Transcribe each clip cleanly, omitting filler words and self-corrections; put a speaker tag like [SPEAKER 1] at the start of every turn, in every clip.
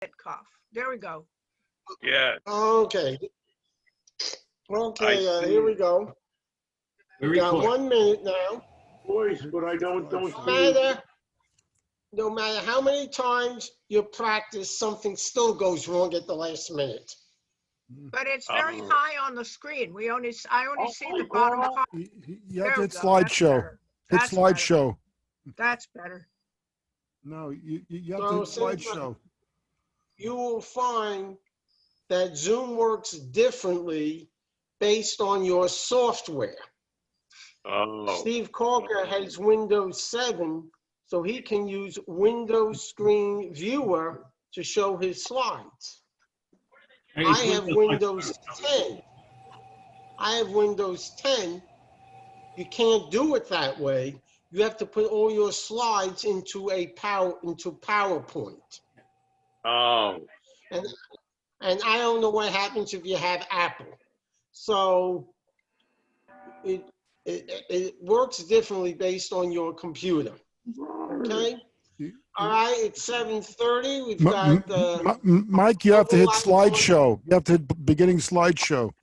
[SPEAKER 1] Ditkoff. There we go.
[SPEAKER 2] Yeah.
[SPEAKER 3] Okay. Okay, here we go. We got 1 minute now.
[SPEAKER 4] Voice, but I don't
[SPEAKER 3] No
[SPEAKER 4] see.
[SPEAKER 3] matter how many times you practice, something still goes wrong at the last minute.
[SPEAKER 1] But it's very high on the screen. I only see the
[SPEAKER 4] my
[SPEAKER 1] bottom
[SPEAKER 4] God.
[SPEAKER 1] part.
[SPEAKER 5] You have to hit
[SPEAKER 1] There we go. That's
[SPEAKER 5] slideshow.
[SPEAKER 1] better.
[SPEAKER 5] Hit
[SPEAKER 1] That's better.
[SPEAKER 5] slideshow.
[SPEAKER 1] That's better.
[SPEAKER 5] No, you have
[SPEAKER 3] So
[SPEAKER 5] to hit
[SPEAKER 3] since
[SPEAKER 5] slideshow.
[SPEAKER 3] you will find that Zoom works differently based on your software.
[SPEAKER 2] Oh.
[SPEAKER 3] Steve Corker has Windows 7, so he can use Windows Screen Viewer to show his slides. I have Windows 10. I have Windows 10. You can't do it that way. You have to put all your slides into PowerPoint.
[SPEAKER 2] Oh.
[SPEAKER 3] And I don't know what happens if you have Apple. So it works differently based on your computer. Okay? All right, it's 7:30. We've got
[SPEAKER 5] Mike, you have to hit
[SPEAKER 3] lot going-
[SPEAKER 5] slideshow. You have to hit beginning slideshow.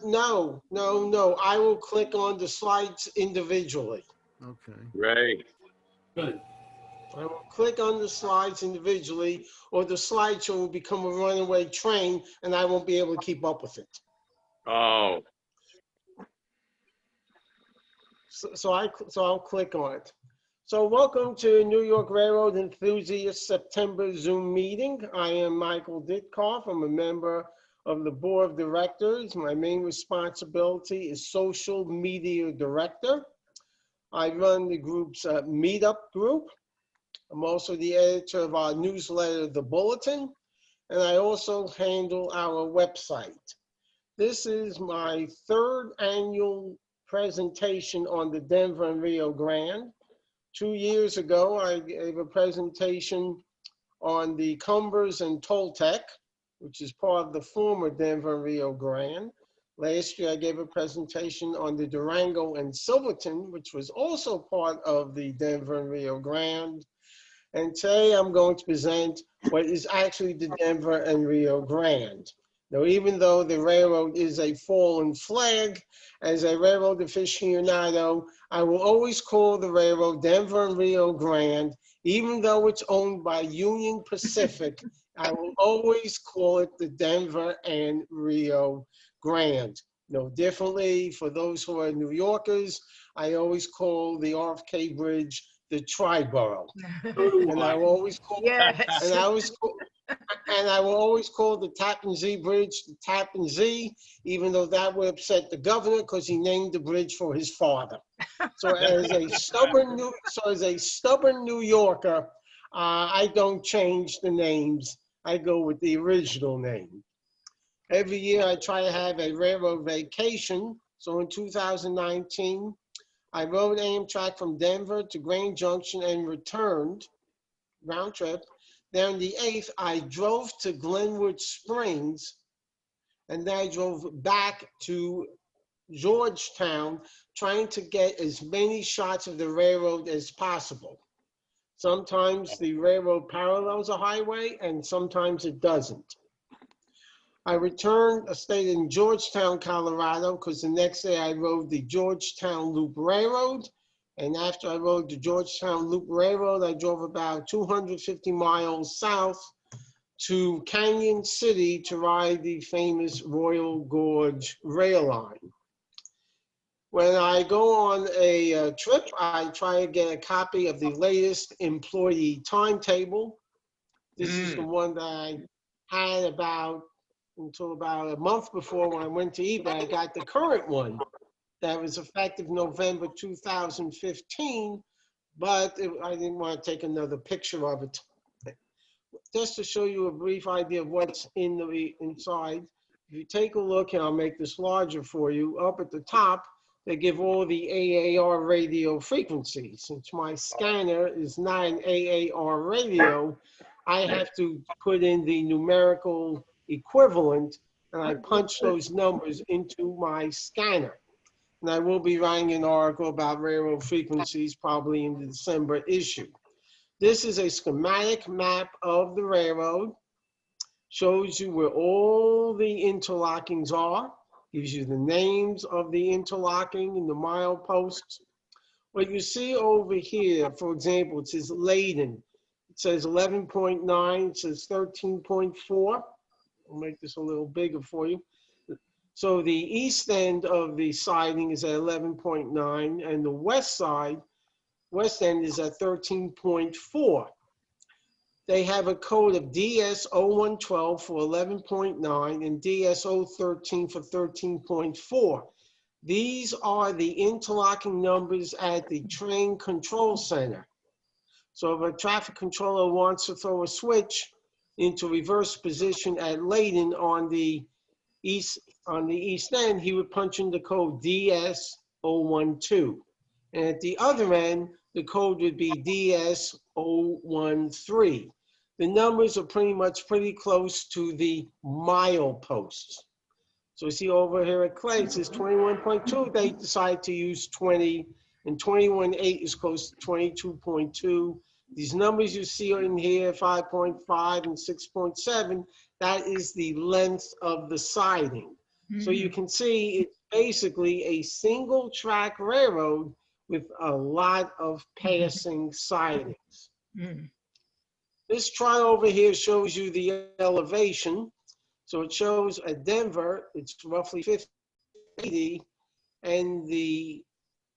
[SPEAKER 3] No. I will click on the slides individually.
[SPEAKER 5] Okay.
[SPEAKER 2] Right.
[SPEAKER 4] Good.
[SPEAKER 3] I will click on the slides individually, or the slideshow will become a runaway train, and I won't be able to keep up with it.
[SPEAKER 2] Oh.
[SPEAKER 3] So I'll click on it. So welcome to New York Railroad Enthusiast September Zoom meeting. I am Michael Ditkoff. I'm a member of the board of directors. My main responsibility is social media director. I run the group's meetup group. I'm also the editor of our newsletter, The Bulletin, and I also handle our website. This is my third annual presentation on the Denver and Rio Grande. 2 years ago, I gave a presentation on the Cumbers and Toltec, which is part of the former Denver and Rio Grande. Last year, I gave a presentation on the Durango and Silverton, which was also part of the Denver and Rio Grande. And today I'm going to present what is actually the Denver and Rio Grande. Now, even though the railroad is a fallen flag, as a railroad aficionado, I will always call the railroad Denver and Rio Grande, even though it's owned by Union Pacific. I will always call it the Denver and Rio Grande. No differently, for those who are New Yorkers, I always call the RFK Bridge the Triborough. And I will always call
[SPEAKER 1] Yes.
[SPEAKER 3] and I will always call the Tappan Zee Bridge the Tappan Zee, even though that would upset the governor because he named the bridge for his father. So as a stubborn New Yorker, I don't change the names. I go with the original name. Every year I try to have a railroad vacation. So in 2019, I rode Amtrak from Denver to Grand Junction and returned, round trip. Then on the 8th, I drove to Glenwood Springs, and then I drove back to Georgetown, trying to get as many shots of the railroad as possible. Sometimes the railroad parallels a highway, and sometimes it doesn't. I stayed in Georgetown, Colorado, because the next day I rode the Georgetown Loop Railroad. And after I rode the Georgetown Loop Railroad, I drove about 250 miles south to Canyon City to ride the famous Royal Gorge Rail Line. When I go on a trip, I try to get a copy of the latest employee timetable. This is the one that I had until about a month before when I went to eBay. I got the current one that was effective November 2015, but I didn't want to take another picture of it. Just to show you a brief idea of what's inside, if you take a look, and I'll make this larger for you, up at the top, they give all the AAR radio frequencies. Since my scanner is not an AAR radio, I have to put in the numerical equivalent, and I punch those numbers into my scanner. And I will be writing an article about railroad frequencies probably in the December issue. This is a schematic map of the railroad. Shows you where all the interlockings are. Gives you the names of the interlocking and the mileposts. What you see over here, for example, it says Leyden. It says 11.9, it says 13.4. I'll make this a little bigger for you. So the east end of the siding is at 11.9, and the west end is at 13.4. They have a code of DS0112 for 11.9 and DS013 for 13.4. These are the interlocking numbers at the train control center. So if a traffic controller wants to throw a switch into reverse position at Leyden on the east end, he would punch in the code DS012. And at the other end, the code would be DS013. The numbers are pretty close to the mileposts. So you see over here at Clay, it says 21.2, they decided to use 20, and 21.8 is close to 22.2. These numbers you see in here, 5.5 and 6.7, that is the length of the siding. So you can see it's basically a single track railroad with a lot of passing sidings. This chart over here shows you the elevation. So it shows at Denver, it's roughly 50, and the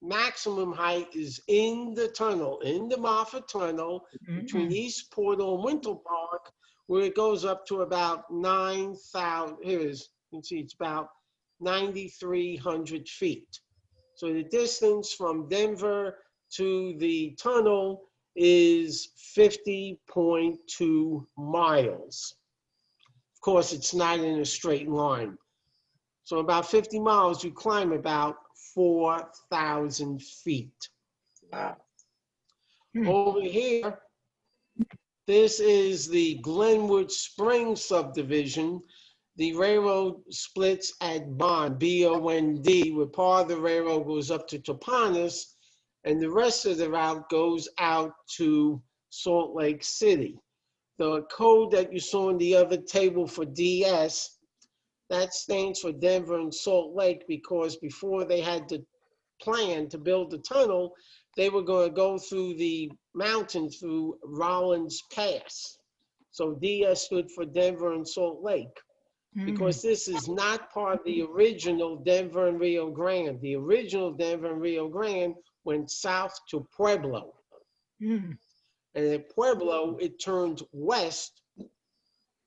[SPEAKER 3] maximum height is in the tunnel, in the Moffat Tunnel, between East Portal and Winter Park, where it goes up to about 9,000, here it is, you can see it's about 9,300 feet. So the distance from Denver to the tunnel is 50.2 miles. Of course, it's not in a straight line. So about 50 miles, you climb about 4,000 feet.
[SPEAKER 2] Wow.
[SPEAKER 3] Over here, this is the Glenwood Springs subdivision. The railroad splits at Bond, B-O-N-D, where part of the railroad goes up to Topanis, and the rest of the route goes out to Salt Lake City. The code that you saw in the other table for DS, that stands for Denver and Salt Lake, because before they had the plan to build the tunnel, they were going to go through the mountain through Rollins Pass. So DS stood for Denver and Salt Lake, because this is not part of the original Denver and Rio Grande. The original Denver and Rio Grande went south to Pueblo. And at Pueblo, it turned west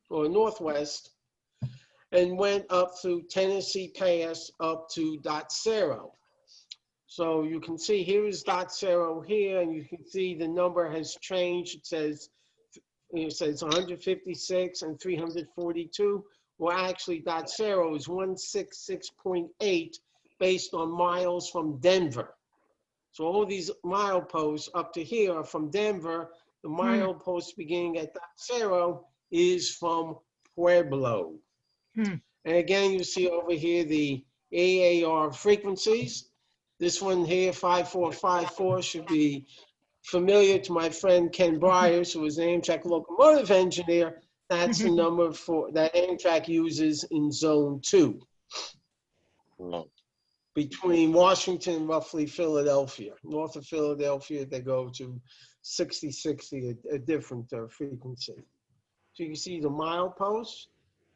[SPEAKER 3] or northwest and went up through Tennessee Pass up to Dotsero. So you can see here is Dotsero here, and you can see the number has changed. It says 156 and 342. Well, actually, Dotsero is 166.8 based on miles from Denver. So all these mileposts up to here are from Denver. The milepost beginning at Dotsero is from Pueblo. And again, you see over here the AAR frequencies. This one here, 5454, should be familiar to my friend Ken Byers, who is an Amtrak locomotive engineer. That's the number for that Amtrak uses in Zone 2. Between Washington and roughly Philadelphia. North of Philadelphia, they go to 6060, a different frequency. So you can see the mileposts.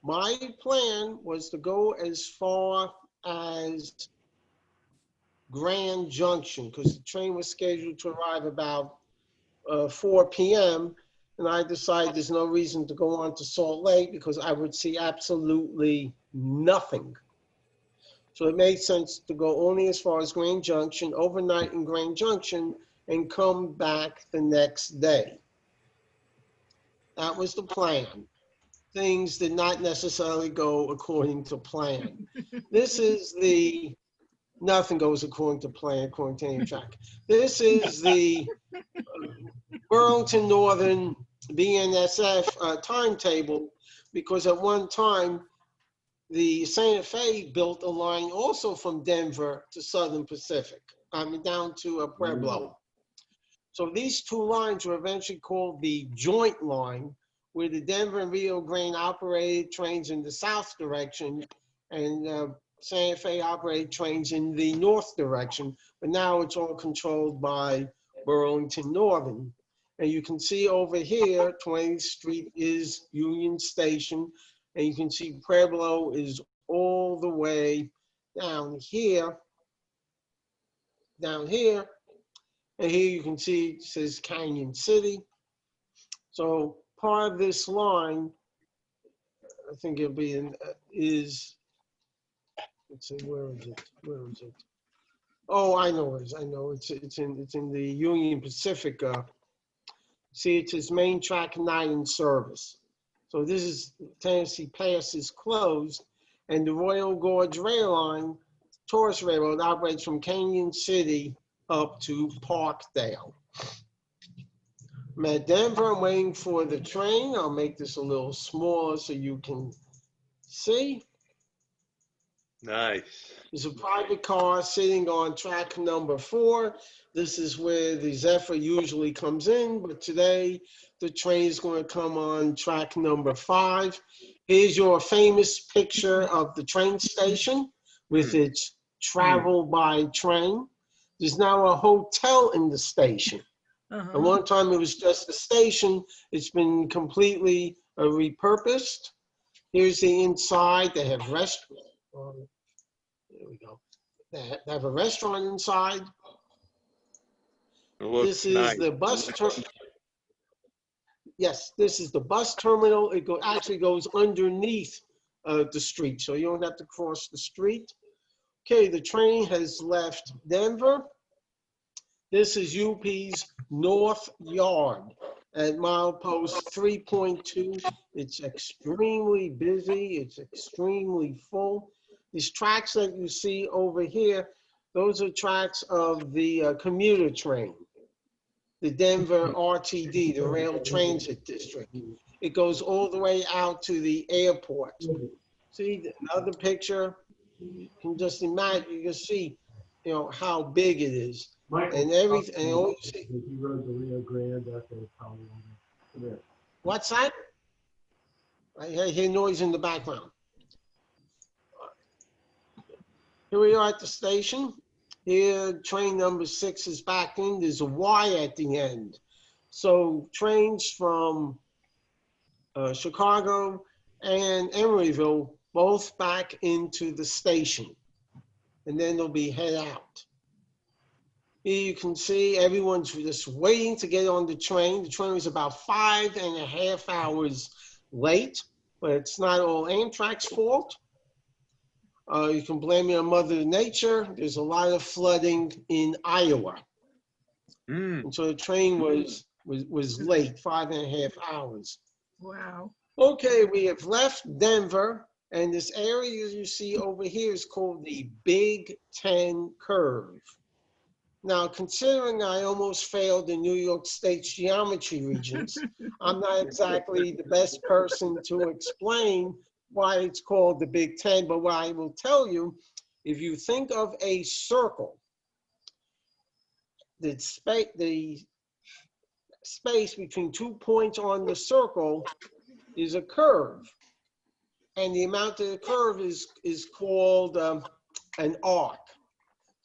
[SPEAKER 3] My plan was to go as far as Grand Junction, because the train was scheduled to arrive about 4 p.m. And I decided there's no reason to go on to Salt Lake because I would see absolutely nothing. So it made sense to go only as far as Grand Junction, overnight in Grand Junction, and come back the next day. That was the plan. Things did not necessarily go according to plan. This is the, nothing goes according to plan, according to Amtrak. This is the Burlington Northern BNSF timetable, because at one time, the Santa Fe built a line also from Denver to Southern Pacific, down to Pueblo. So these two lines were eventually called the joint line, where the Denver and Rio Grande operated trains in the south direction, and Santa Fe operated trains in the north direction. But now it's all controlled by Burlington Northern. And you can see over here, 20th Street is Union Station, and you can see Pueblo is all the way down here. And here you can see it says Canyon City. So part of this line, I think it'll be is, let's see, where is it? Where is it? Oh, I know it is. I know it's in the Union Pacific. See, it says main track not in service. So this is Tennessee Pass is closed, and the Royal Gorge Rail Line, Tourist Railroad, operates from Canyon City up to Parkdale. I'm at Denver. I'm waiting for the train. I'll make this a little smaller so you can see.
[SPEAKER 2] Nice.
[SPEAKER 3] There's a private car sitting on track number 4. This is where the Zephyr usually comes in, but today the train is going to come on track number 5. Here's your famous picture of the train station with its travel by train. There's now a hotel in the station. At one time it was just a station. It's been completely repurposed. Here's the inside. They have restaurant. There we go. They have a restaurant inside. This is
[SPEAKER 2] Nice.
[SPEAKER 3] the bus terminal. Yes, this is the bus terminal. It actually goes underneath the street, so you don't have to cross the street. Okay, the train has left Denver. This is UP's North Yard at milepost 3.2. It's extremely busy. It's extremely full. These tracks that you see over here, those are tracks of the commuter train, the Denver RTD, the Rail Transit District. It goes all the way out to the airport. See another picture? You can just imagine, you can see, how big it is. And everything, and all you see.
[SPEAKER 4] He rode the Rio Grande after Colorado. Come here.
[SPEAKER 3] What's that? I hear noise in the background. Here we are at the station. Here, train number 6 is back in. There's a Y at the end. So trains from Chicago and Emeryville both back into the station. And then they'll be head out. Here you can see everyone's just waiting to get on the train. The train was about 5.5 hours late, but it's not all Amtrak's fault. You can blame it on Mother Nature. There's a lot of flooding in Iowa. And so the train was late, 5.5 hours.
[SPEAKER 1] Wow.
[SPEAKER 3] Okay, we have left Denver, and this area you see over here is called the Big Ten Curve. Now, considering I almost failed in New York State's geometry regions, I'm not exactly the best person to explain why it's called the Big Ten, but what I will tell you, if you think of a circle, the space between 2 points on the circle is a curve. And the amount of the curve is called an arc.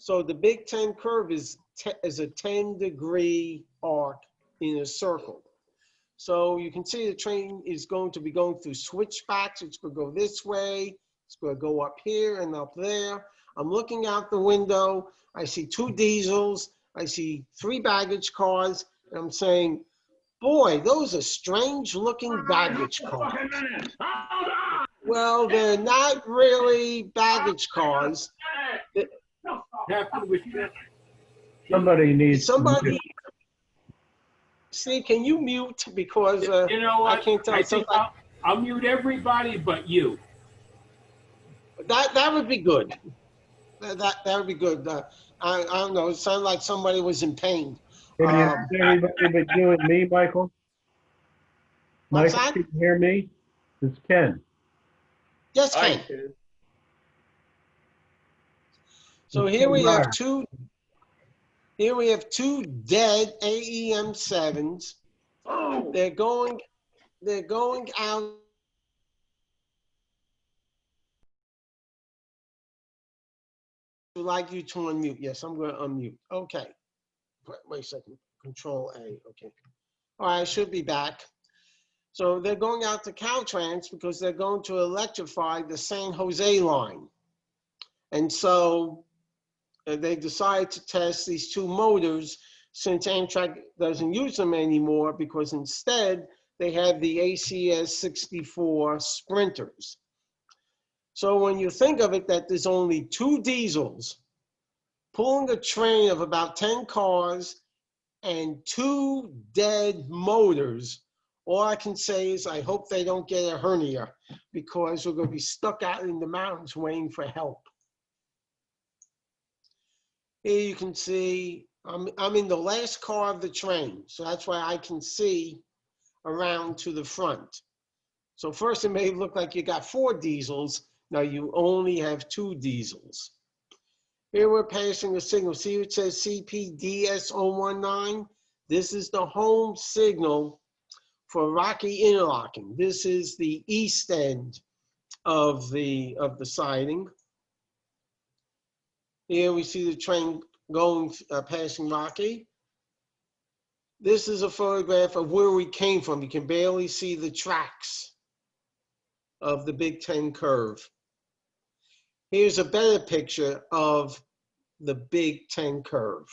[SPEAKER 3] So the Big Ten curve is a 10-degree arc in a circle. So you can see the train is going to be going through switchbacks. It's going to go this way. It's going to go up here and up there. I'm looking out the window. I see 2 diesels. I see 3 baggage cars. And I'm saying, boy, those are strange looking baggage cars. Well, they're not really baggage cars.
[SPEAKER 4] Somebody needs.
[SPEAKER 3] Somebody, Steve, can you mute? Because
[SPEAKER 4] You know what?
[SPEAKER 3] I can't tell.
[SPEAKER 4] I think I'll mute everybody but you.
[SPEAKER 3] That would be good. That would be good. I don't know. It sounded like somebody was in pain.
[SPEAKER 4] Everybody but you and me, Michael?
[SPEAKER 3] What's
[SPEAKER 4] Michael,
[SPEAKER 3] that?
[SPEAKER 4] can you hear me? It's Ken.
[SPEAKER 3] Yes, Ken. So here we have 2. Here we have two dead AEM 7s.
[SPEAKER 2] Oh.
[SPEAKER 3] They're going out. Would like you to unmute. Yes, I'm going to unmute. Okay. Wait a second. Control A. Okay. All right, I should be back. So they're going out to Caltrans because they're going to electrify the San Jose line. And so they decided to test these two motors since Amtrak doesn't use them anymore, because instead they have the ACS 64 Sprinters. So when you think of it, that there's only two diesels pulling a train of about 10 cars and two dead motors, all I can say is I hope they don't get a hernia, because we're going to be stuck out in the mountains waiting for help. Here you can see I'm in the last car of the train, so that's why I can see around to the front. So first it may look like you got 4 diesels. Now you only have 2 diesels. Here we're passing a signal. See, it says CPDS019. This is the home signal for Rocky Interlocking. This is the east end of the siding. Here we see the train going, passing Rocky. This is a photograph of where we came from. You can barely see the tracks of the Big Ten curve. Here's a better picture of the Big Ten curve,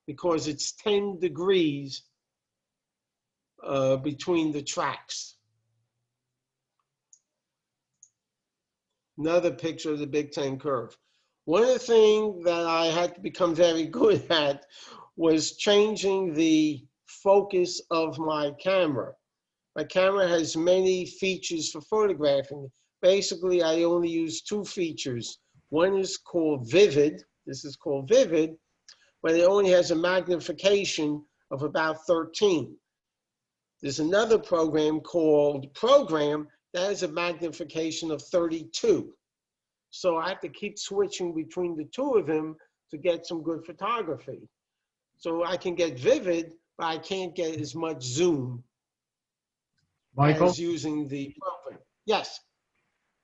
[SPEAKER 3] because it's 10 degrees between the tracks. Another picture of the Big Ten curve. One of the things that I had to become very good at was changing the focus of my camera. My camera has many features for photographing. Basically, I only use 2 features. One is called Vivid. This is called Vivid, but it only has a magnification of about 13. There's another program called Program that has a magnification of 32. So I have to keep switching between the 2 of them to get some good photography. So I can get Vivid, but I can't get as much zoom
[SPEAKER 4] Michael,
[SPEAKER 3] as using the program. Yes.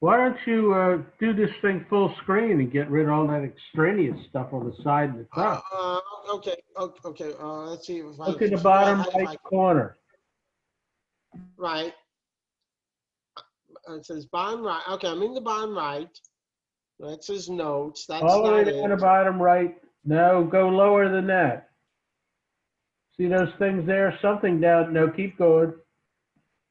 [SPEAKER 4] why don't you do this thing full screen and get rid of all that extraneous stuff on the side and the top?
[SPEAKER 3] Okay. Let's see if I
[SPEAKER 4] Look at
[SPEAKER 3] can
[SPEAKER 4] the
[SPEAKER 3] figure
[SPEAKER 4] bottom
[SPEAKER 3] out how
[SPEAKER 4] right corner.
[SPEAKER 3] Right. It says bottom right. Okay, I'm in the bottom right. That says notes. That's
[SPEAKER 4] All the way
[SPEAKER 3] not
[SPEAKER 4] down the
[SPEAKER 3] it.
[SPEAKER 4] bottom right. No, go lower than that. See those things there? Something down. No, keep going.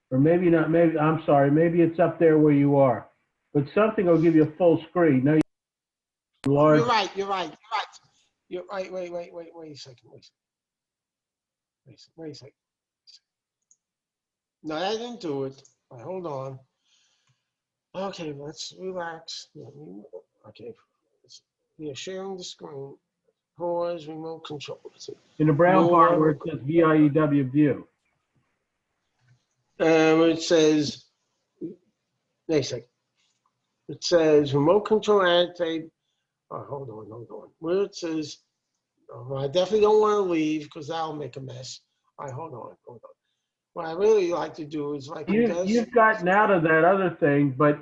[SPEAKER 4] Or maybe not. Maybe, I'm sorry. Maybe it's up there where you are. But something will give you a full screen. No, large.
[SPEAKER 3] You're right. You're right. Wait a second. Wait a second. No, that didn't do it. All right, hold on. Okay, let's relax. Okay. Yeah, sharing the screen. Pause, remote control.
[SPEAKER 4] In the brown part where
[SPEAKER 3] More.
[SPEAKER 4] it says VIEW view.
[SPEAKER 3] It says, wait a second. It says remote control annotate. Oh, hold on. Where it says, I definitely don't want to leave because that'll make a mess. All right, hold on. What I really like to do is like
[SPEAKER 4] You've gotten out of that other thing, but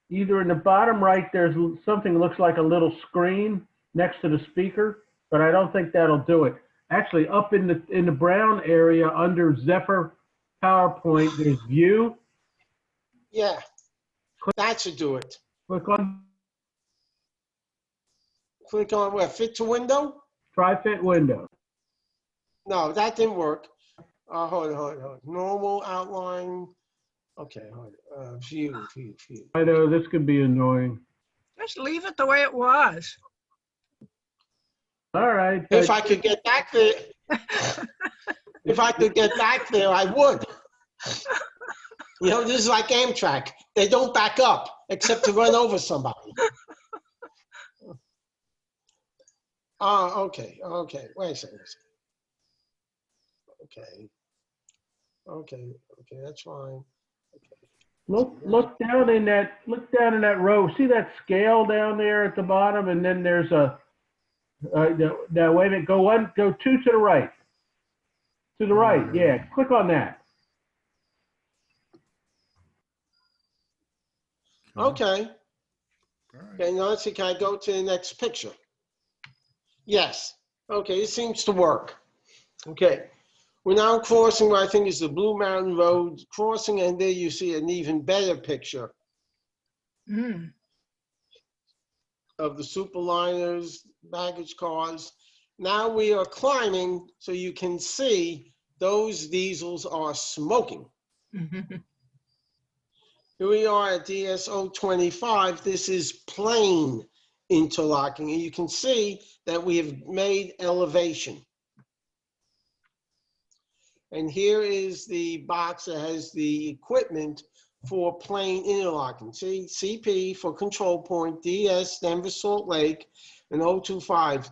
[SPEAKER 4] either in the bottom right, there's something that looks like a little screen next to the speaker, but I don't think that'll do it. Actually, up in the brown area under Zephyr PowerPoint, there's View.
[SPEAKER 3] Yeah, that should do it.
[SPEAKER 4] Click on
[SPEAKER 3] Where? Fit to window?
[SPEAKER 4] Try Fit Window.
[SPEAKER 3] No, that didn't work. Hold on. Normal outline. Okay, hold on. View.
[SPEAKER 4] I know this could be annoying.
[SPEAKER 1] Just leave it the way it was.
[SPEAKER 4] All right.
[SPEAKER 3] If I could get back there, I would. You know, this is like Amtrak. They don't back up except to run over somebody. Okay. Wait a second. Okay, that's fine. Okay.
[SPEAKER 4] Look down in that row. See that scale down there at the bottom, and then there's Now, wait a minute. Go two to the right. To the right, yeah. Click on that.
[SPEAKER 3] Okay. Okay, now let's see, can I go to the next picture? Yes. Okay, it seems to work. Okay. We're now crossing what I think is the Blue Mountain Road crossing, and there you see an even better picture
[SPEAKER 1] Mm.
[SPEAKER 3] of the superliners, baggage cars. Now we are climbing, so you can see those diesels are smoking. Here we are at DSO 25. This is plain interlocking, and you can see that we have made elevation. And here is the box that has the equipment for plane interlocking. See, CP for control point, DS, Denver, Salt Lake, and 025,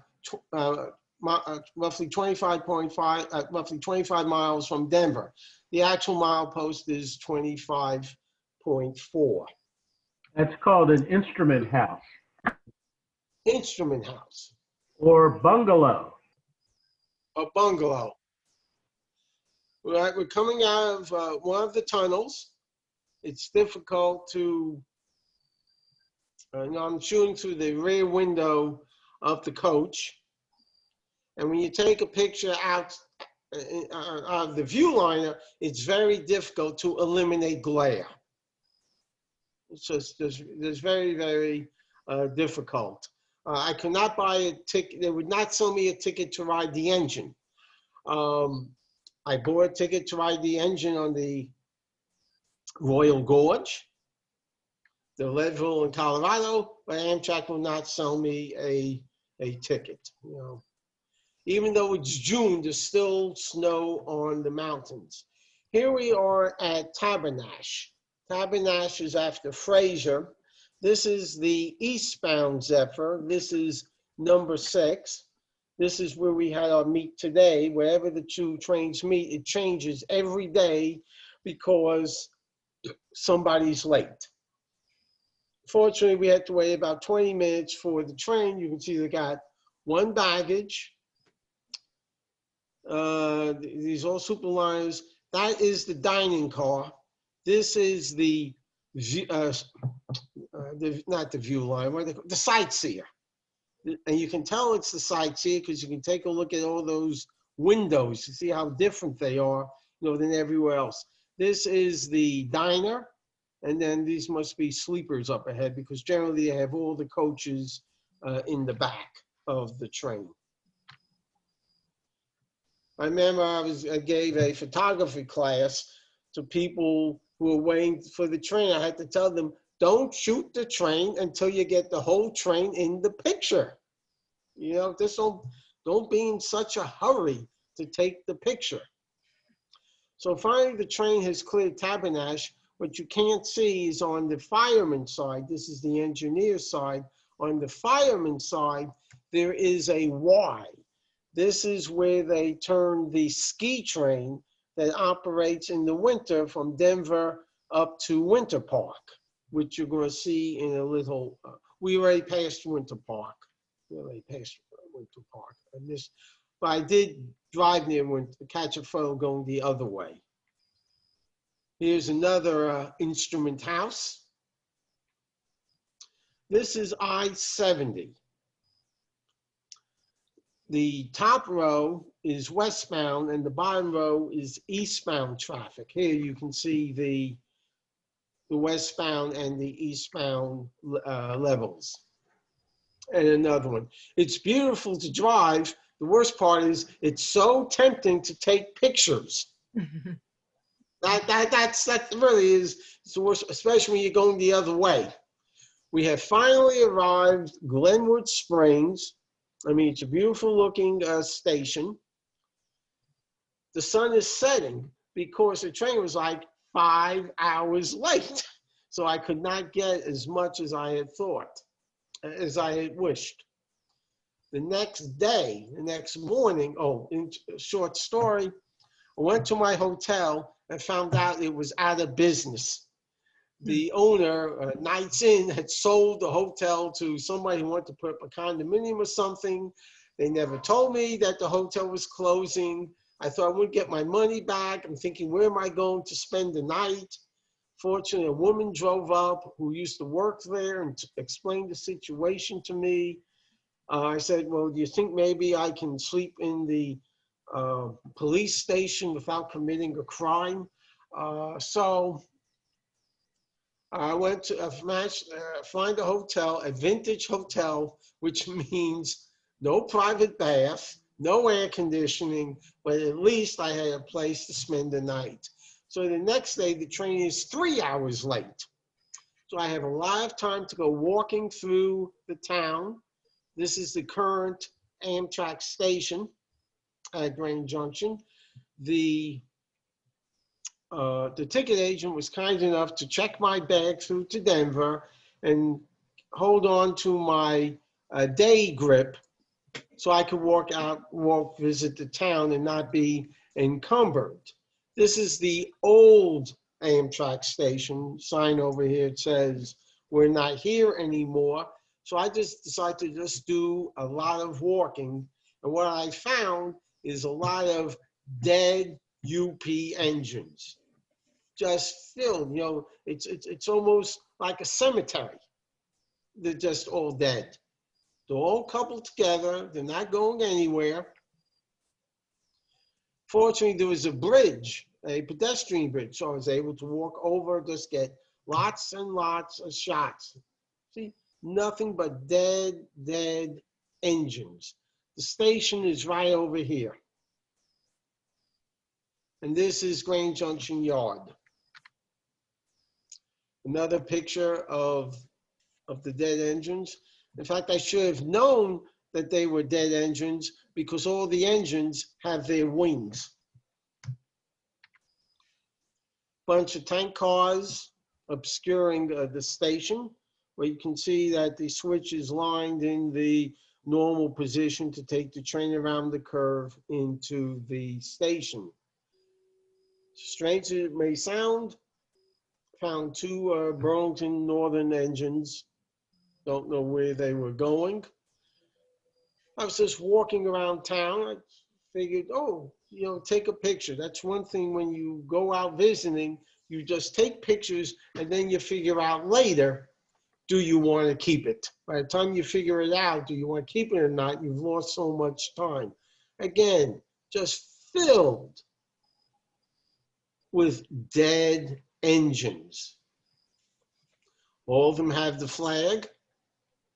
[SPEAKER 3] roughly 25.5, roughly 25 miles from Denver. The actual mile post is 25.4.
[SPEAKER 4] That's called an instrument house
[SPEAKER 3] Instrument house,
[SPEAKER 4] or bungalow.
[SPEAKER 3] a bungalow. All right, we're coming out of one of the tunnels. It's difficult to, I'm shooting through the rear window of the coach. And when you take a picture out of the view liner, it's very difficult to eliminate glare. It's just, there's very, very difficult. I could not buy a ticket. They would not sell me a ticket to ride the engine. I bought a ticket to ride the engine on the Royal Gorge, the Leadville in Colorado, but Amtrak will not sell me a ticket. You know, even though it's June, there's still snow on the mountains. Here we are at Tabernash. Tabernash is after Fraser. This is the eastbound Zephyr. This is number 6. This is where we had our meet today. Wherever the two trains meet, it changes every day because somebody's late. Fortunately, we had to wait about 20 minutes for the train. You can see they got one baggage. These all superliners. That is the dining car. This is not the view line, the sightseer. And you can tell it's the sightseer because you can take a look at all those windows to see how different they are, you know, than everywhere else. This is the diner, and then these must be sleepers up ahead because generally they have all the coaches in the back of the train. I remember I gave a photography class to people who were waiting for the train. I had to tell them, don't shoot the train until you get the whole train in the picture. You know, just don't be in such a hurry to take the picture. So finally the train has cleared Tabernash. What you can't see is on the fireman's side, this is the engineer side. On the fireman's side, there is a Y. This is where they turn the ski train that operates in the winter from Denver up to Winter Park, which you're going to see in a little, we already passed Winter Park. We already passed Winter Park. But I did drive near Winter, catch a photo going the other way. Here's another instrument house. This is I-70. The top row is westbound and the bottom row is eastbound traffic. Here you can see the westbound and the eastbound levels. And another one. It's beautiful to drive. The worst part is it's so tempting to take pictures. That really is the worst, especially when you're going the other way. We have finally arrived Glenwood Springs. I mean, it's a beautiful looking station. The sun is setting because the train was like 5 hours late. So I could not get as much as I had thought, as I had wished. The next day, the next morning, in a short story, I went to my hotel and found out it was out of business. The owner, Nights Inn, had sold the hotel to somebody who wanted to put up a condominium or something. They never told me that the hotel was closing. I thought I wouldn't get my money back. I'm thinking, where am I going to spend the night? Fortunately, a woman drove up who used to work there and explained the situation to me. I said, well, do you think maybe I can sleep in the police station without committing a crime? So I went to find a hotel, a vintage hotel, which means no private bath, no air conditioning, but at least I had a place to spend the night. So the next day, the train is 3 hours late. So I have a lot of time to go walking through the town. This is the current Amtrak station at Grande Junction. The ticket agent was kind enough to check my bag through to Denver and hold on to my day grip so I could visit the town and not be encumbered. This is the old Amtrak station. Sign over here, it says, we're not here anymore. So I just decided to just do a lot of walking. And what I found is a lot of dead UP engines. Just filled, it's almost like a cemetery. They're just all dead. They're all coupled together. They're not going anywhere. Fortunately, there was a bridge, a pedestrian bridge, so I was able to walk over, just get lots and lots of shots. See, nothing but dead engines. The station is right over here. And this is Grande Junction Yard. Another picture of the dead engines. In fact, I should have known that they were dead engines because all the engines have their wings. Bunch of tank cars obscuring the station, where you can see that the switch is lined in the normal position to take the train around the curve into the station. Strange as it may sound, found two Burlington Northern engines. Don't know where they were going. I was just walking around town. I figured, take a picture. That's one thing when you go out visiting, you just take pictures and then you figure out later, do you want to keep it? By the time you figure it out, do you want to keep it or not? You've lost so much time. Again, just filled with dead engines. All of them have the flag.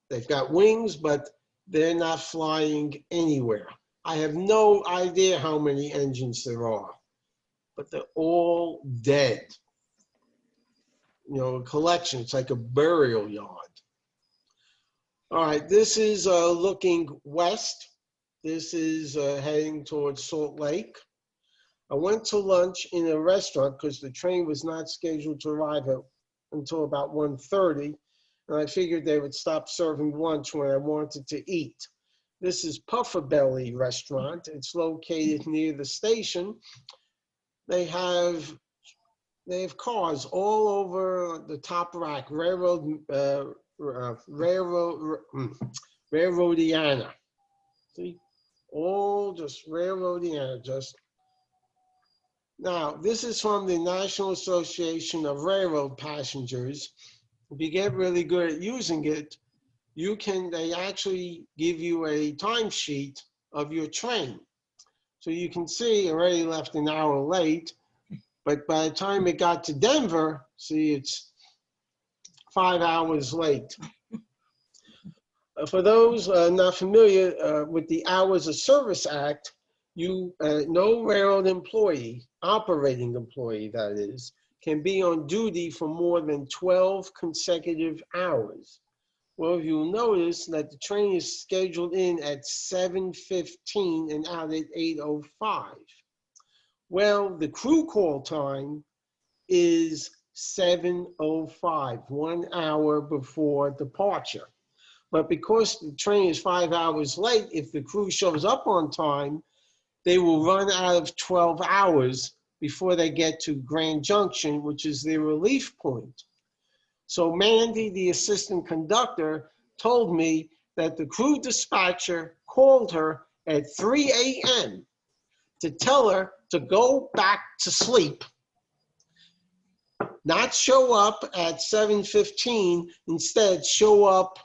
[SPEAKER 3] They've got wings, but they're not flying anywhere. I have no idea how many engines there are, but they're all dead. A collection, it's like a burial yard. All right, this is looking west. This is heading towards Salt Lake. I went to lunch in a restaurant because the train was not scheduled to arrive until about 1:30. And I figured they would stop serving lunch when I wanted to eat. This is Puffer Belly Restaurant. It's located near the station. They have cars all over the top rack, Railroadiana. See, all just Railroadiana. Now, this is from the National Association of Railroad Passengers. If you get really good at using it, they actually give you a timesheet of your train. So you can see I already left an hour late, but by the time it got to Denver, see, it's 5 hours late. For those not familiar with the Hours of Service Act, no railroad employee, operating employee that is, can be on duty for more than 12 consecutive hours. Well, you'll notice that the train is scheduled in at 7:15 and out at 8:05. Well, the crew call time is 7:05, 1 hour before departure. But because the train is 5 hours late, if the crew shows up on time, they will run out of 12 hours before they get to Grande Junction, which is their relief point. So Mandy, the assistant conductor, told me that the crew dispatcher called her at 3 a.m. to tell her to go back to sleep, not show up at 7:15, instead show up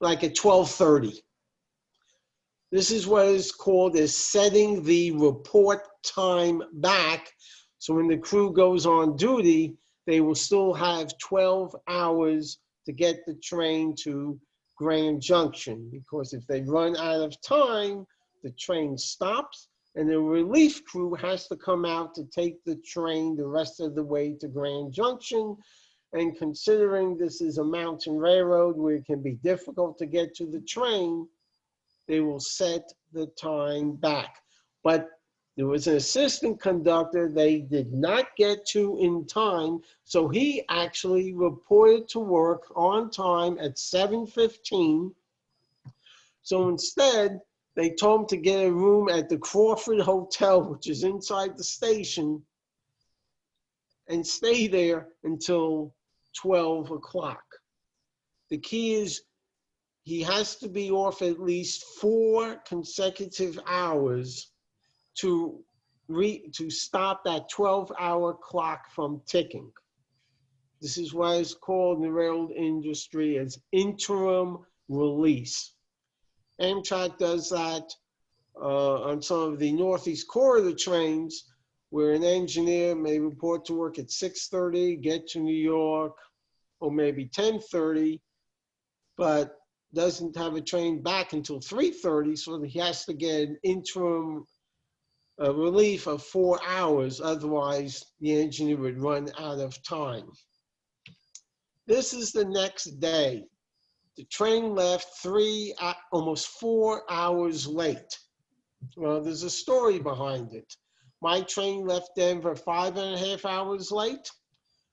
[SPEAKER 3] like at 12:30. This is what is called as setting the report time back. So when the crew goes on duty, they will still have 12 hours to get the train to Grand Junction, because if they run out of time, the train stops and the relief crew has to come out to take the train the rest of the way to Grand Junction. And considering this is a mountain railroad where it can be difficult to get to the train, they will set the time back. But there was an assistant conductor they did not get to in time, so he actually reported to work on time at 7:15. So instead, they told him to get a room at the Crawford Hotel, which is inside the station, and stay there until 12 o'clock. The key is he has to be off at least 4 consecutive hours to stop that 12-hour clock from ticking. This is what is called in the railroad industry as interim release. Amtrak does that on some of the Northeast Corridor trains, where an engineer may report to work at 6:30, get to New York, or maybe 10:30, but doesn't have a train back until 3:30, so he has to get an interim relief of 4 hours. Otherwise, the engineer would run out of time. This is the next day. The train left almost 4 hours late. Well, there's a story behind it. My train left Denver 5.5 hours late.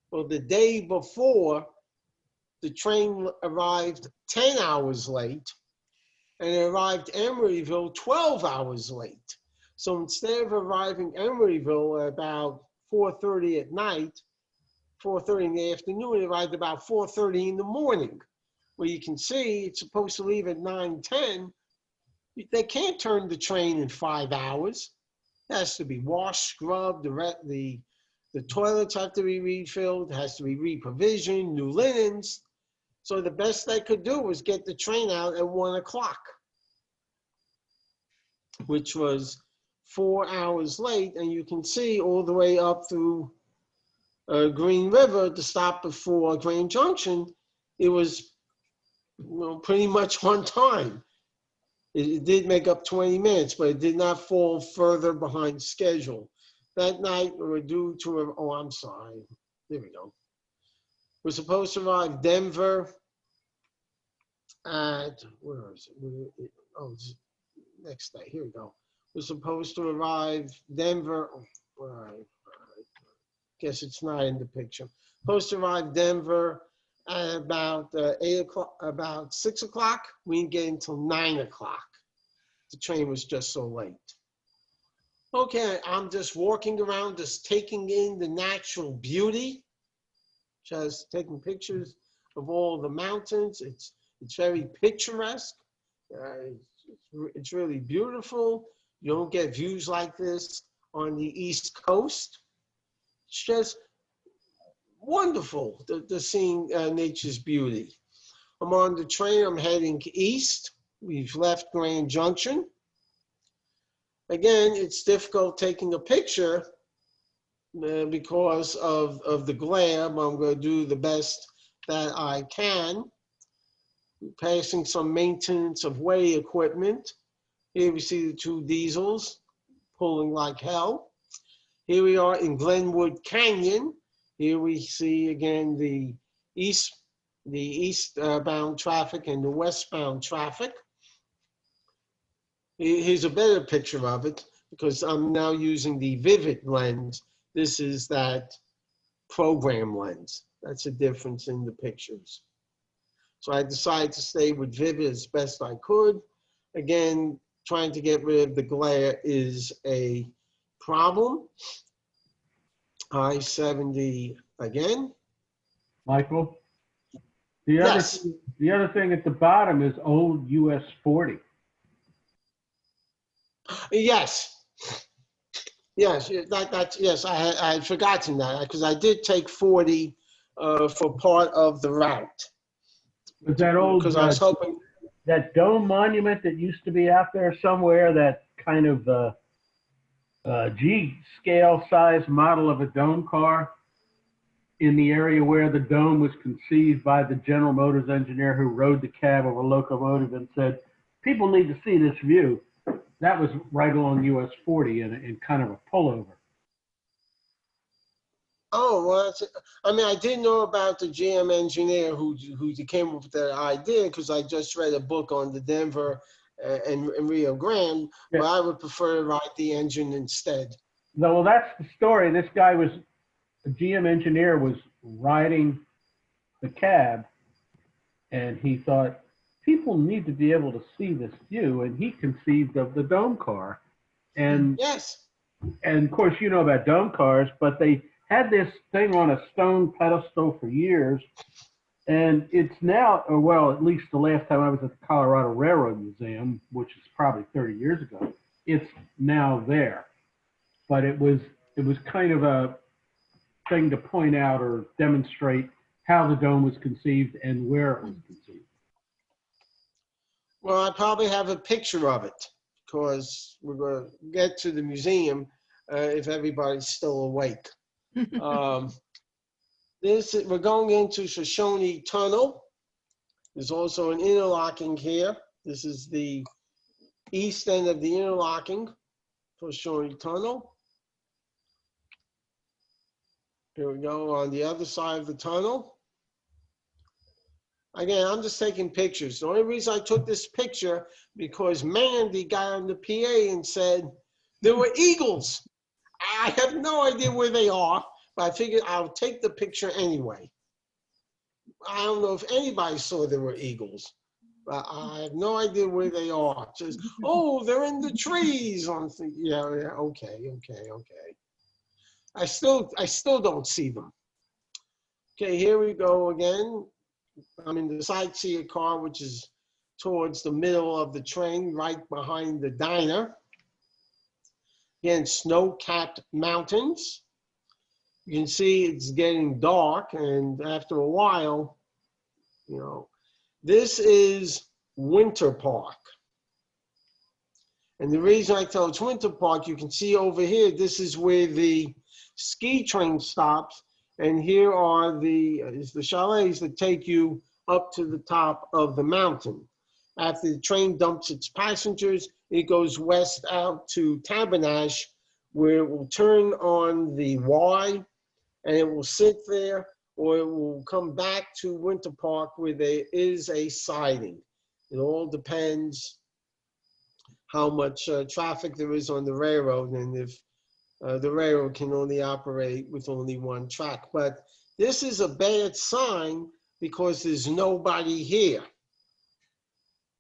[SPEAKER 3] Well, the day before, the train arrived 10 hours late, and it arrived Emeryville 12 hours late. So instead of arriving Emeryville at about 4:30 at night, 4:30 in the afternoon, it arrived about 4:30 in the morning. Where you can see it's supposed to leave at 9:10. They can't turn the train in 5 hours. It has to be washed, scrubbed, the toilets have to be refilled, it has to be reprovisioned, new linens. So the best they could do was get the train out at 1 o'clock, which was 4 hours late. And you can see all the way up through Green River to stop before Grand Junction, it was pretty much on time. It did make up 20 minutes, but it did not fall further behind schedule. That night, we were due to, oh, I'm sorry. There we go. We're supposed to arrive Denver at, where is it? Oh, next day, here we go. We're supposed to arrive Denver, all right. Guess it's not in the picture. Supposed to arrive Denver at about 8 o'clock, about 6 o'clock. We didn't get until 9 o'clock. The train was just so late. Okay, I'm just walking around, just taking in the natural beauty, just taking pictures of all the mountains. It's very picturesque. It's really beautiful. You don't get views like this on the East Coast. It's just wonderful to seeing nature's beauty. I'm on the train, I'm heading east. We've left Grand Junction. Again, it's difficult taking a picture because of the glare, but I'm going to do the best that I can. Passing some maintenance of way equipment. Here we see the 2 diesels pulling like hell. Here we are in Glenwood Canyon. Here we see again the eastbound traffic and the westbound traffic. Here's a better picture of it because I'm now using the Vivid lens. This is that program lens. That's a difference in the pictures. So I decided to stay with Vivid as best I could. Again, trying to get rid of the glare is a problem. I-70 again.
[SPEAKER 4] Michael,
[SPEAKER 3] Yes.
[SPEAKER 4] the other thing at the bottom is old US 40.
[SPEAKER 3] Yes. Yes, yes, I had forgotten that because I did take 40 for part of the route.
[SPEAKER 4] Was that old,
[SPEAKER 3] Because I was hoping,
[SPEAKER 4] that dome monument that used to be out there somewhere, that kind of G scale size model of a dome car in the area where the dome was conceived by the General Motors engineer who rode the cab of a locomotive and said, people need to see this view. That was right along US 40 in kind of a pullover.
[SPEAKER 3] oh, well, I mean, I did know about the GM engineer who came up with that idea because I just read a book on the Denver and Rio Grande,
[SPEAKER 4] Yeah.
[SPEAKER 3] but I would prefer to ride the engine instead.
[SPEAKER 4] Well, that's the story. This guy was, a GM engineer, was riding the cab and he thought, people need to be able to see this view. And he conceived of the dome car. And
[SPEAKER 3] Yes.
[SPEAKER 4] And of course, you know about dome cars, but they had this thing on a stone pedestal for years. And it's now, or well, at least the last time I was at the Colorado Railroad Museum, which is probably 30 years ago, it's now there. But it was kind of a thing to point out or demonstrate how the dome was conceived and where it was conceived.
[SPEAKER 3] Well, I probably have a picture of it because we're going to get to the museum if everybody's still awake. We're going into Shoshone Tunnel. There's also an interlocking here. This is the east end of the interlocking for Shoshone Tunnel. Here we go on the other side of the tunnel. Again, I'm just taking pictures. The only reason I took this picture because Mandy got on the PA and said there were eagles. I have no idea where they are, but I figured I'll take the picture anyway. I don't know if anybody saw there were eagles, but I have no idea where they are. Just, oh, they're in the trees. I'm thinking, yeah, okay. I still don't see them. Okay, here we go again. I'm in the sightseer car, which is towards the middle of the train, right behind the diner. Again, snow-capped mountains. You can see it's getting dark, and after a while, you know, this is Winter Park. And the reason I tell it's Winter Park, you can see over here, this is where the ski train stops, and here are the chalets that take you up to the top of the mountain. After the train dumps its passengers, it goes west out to Tabernash, where it will turn on the Y, and it will sit there, or it will come back to Winter Park where there is a siding. It all depends how much traffic there is on the railroad and if the railroad can only operate with only one track. But this is a bad sign because there's nobody here.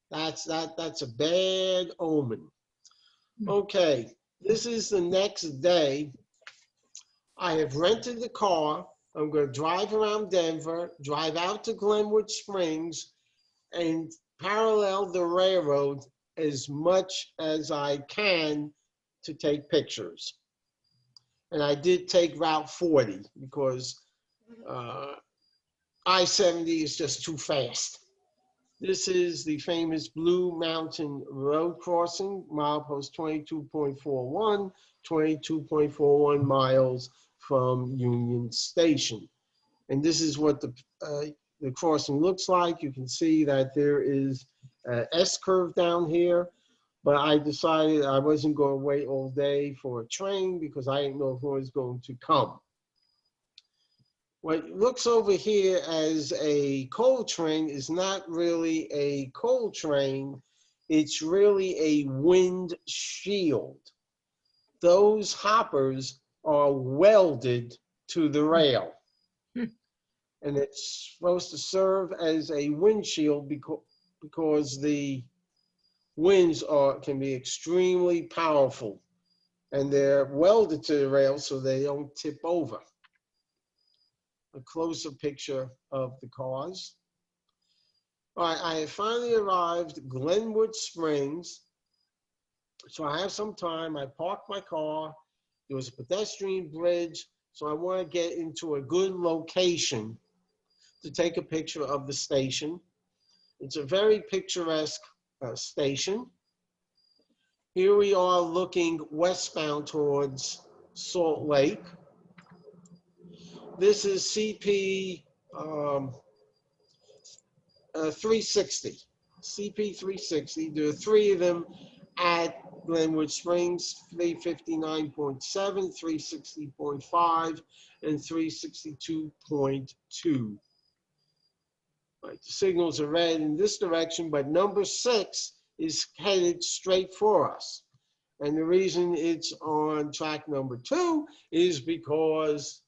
[SPEAKER 3] That's a bad omen. Okay, this is the next day. I have rented the car. I'm going to drive around Denver, drive out to Glenwood Springs, and parallel the railroad as much as I can to take pictures. And I did take Route 40 because I-70 is just too fast. This is the famous Blue Mountain Road crossing, milepost 22.41, 22.41 miles from Union Station. And this is what the crossing looks like. You can see that there is an S-curve down here, but I decided I wasn't going to wait all day for a train because I didn't know if one was going to come. What looks over here as a coal train is not really a coal train. It's really a wind shield. Those hoppers are welded to the rail. And it's supposed to serve as a windshield because the winds can be extremely powerful. And they're welded to the rail so they don't tip over. A closer picture of the cars. All right, I have finally arrived at Glenwood Springs. So I have some time. I parked my car. There was a pedestrian bridge. So I want to get into a good location to take a picture of the station. It's a very picturesque station. Here we are looking westbound towards Salt Lake. This is CP 360. CP 360. There are three of them at Glenwood Springs, 359.7, 360.5, and 362.2. Right, the signals are red in this direction, but number 6 is headed straight for us. And the reason it's on track number 2 is because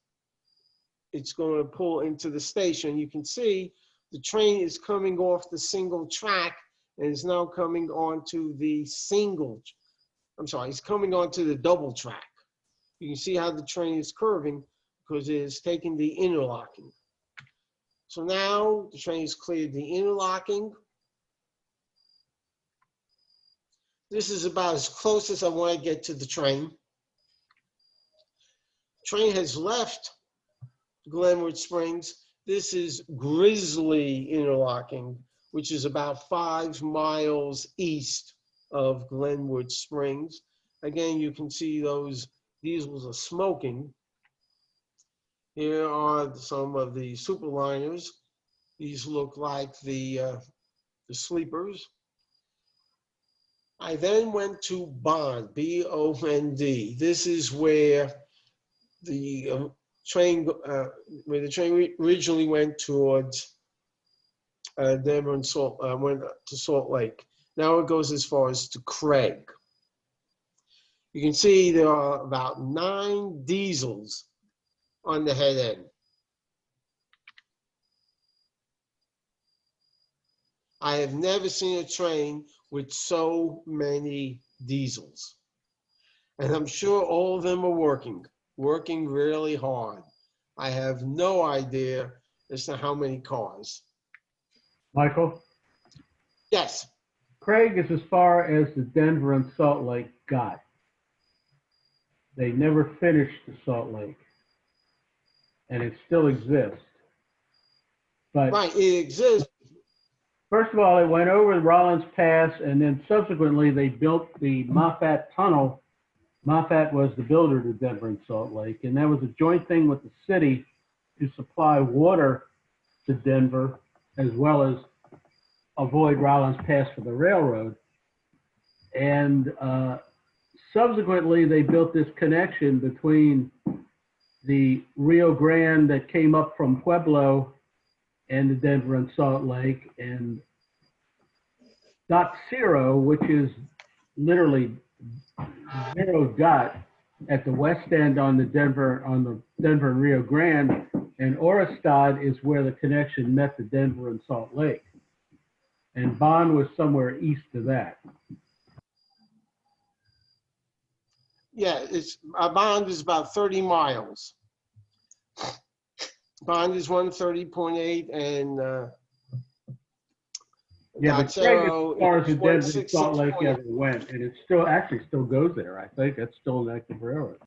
[SPEAKER 3] it's going to pull into the station. You can see the train is coming off the single track and is now coming onto the it's coming onto the double track. You can see how the train is curving because it is taking the interlocking. So now the train has cleared the interlocking. This is about as close as I want to get to the train. Train has left Glenwood Springs. This is Grizzly interlocking, which is about 5 miles east of Glenwood Springs. Again, you can see those diesels are smoking. Here are some of the superliners. These look like the sleepers. I then went to Bond, B-O-N-D. This is where the train originally went towards Denver and went to Salt Lake. Now it goes as far as to Craig. You can see there are about 9 diesels on the head end. I have never seen a train with so many diesels. And I'm sure all of them are working really hard. I have no idea as to how many cars.
[SPEAKER 4] Michael,
[SPEAKER 3] Yes.
[SPEAKER 4] Craig is as far as the Denver and Salt Lake got. They never finished the Salt Lake. And it still exists. But
[SPEAKER 3] Right, it exists.
[SPEAKER 4] first of all, it went over the Rollins Pass, and then subsequently they built the Moffat Tunnel. Moffat was the builder to Denver and Salt Lake, and that was a joint thing with the city to supply water to Denver, as well as avoid Rollins Pass for the railroad. And subsequently, they built this connection between the Rio Grande that came up from Pueblo and the Denver and Salt Lake, and Dot Zero, which is literally zero dot at the west end on the Denver and Rio Grande, and Orestad is where the connection met the Denver and Salt Lake. And Bond was somewhere east of that.
[SPEAKER 3] Yeah, Bond is about 30 miles. Bond is 130.8 and
[SPEAKER 4] Yeah, but Craig, as far as the Denver and
[SPEAKER 3] 166.8.
[SPEAKER 4] Salt Lake ever went, and it still goes there. I think it's still an active railroad.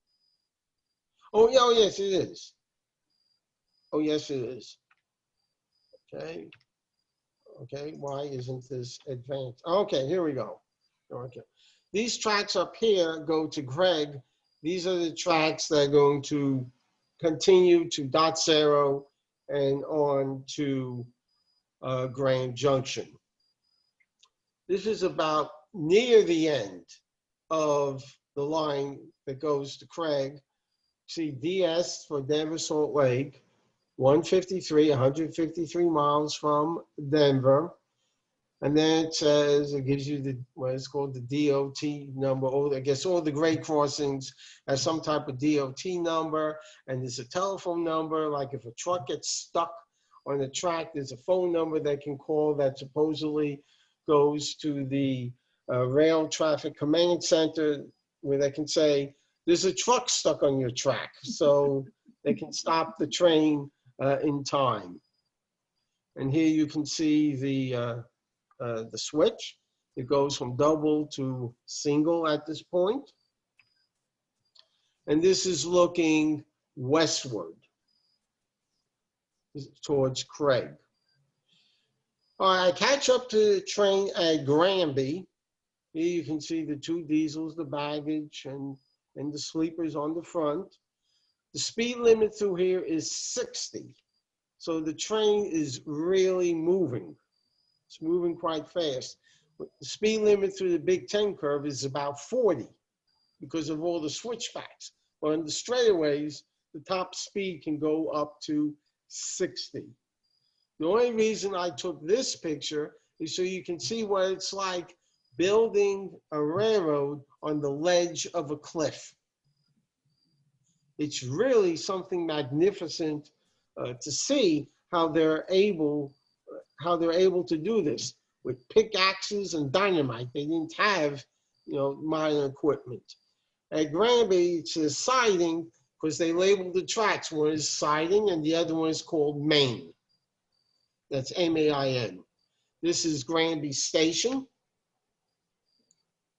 [SPEAKER 3] Oh, yeah, oh, yes, it is. Oh, yes, it is. Okay. Okay, why isn't this advanced? Okay, here we go. Okay. These tracks up here go to Greg. These are the tracks that are going to continue to Dot Zero and on to Grand Junction. This is about near the end of the line that goes to Craig. See DS for Denver, Salt Lake, 153 miles from Denver. And then it says, it gives you what is called the DOT number. I guess all the grade crossings have some type of DOT number, and there's a telephone number. Like if a truck gets stuck on the track, there's a phone number they can call that supposedly goes to the Rail Traffic Command Center, where they can say, there's a truck stuck on your track, so they can stop the train in time. And here you can see the switch. It goes from double to single at this point. And this is looking westward towards Craig. All right, I catch up to the train at Granby. Here you can see the two diesels, the baggage, and the sleepers on the front. The speed limit through here is 60. So the train is really moving. It's moving quite fast. But the speed limit through the Big Ten curve is about 40 because of all the switchbacks. But on the straightaways, the top speed can go up to 60. The only reason I took this picture is so you can see what it's like building a railroad on the ledge of a cliff. It's really something magnificent to see how they're able to do this with pickaxes and dynamite. They didn't have, modern equipment. At Granby, it says siding because they labeled the tracks. One is siding and the other one is called Main. That's M-A-I-N. This is Granby Station.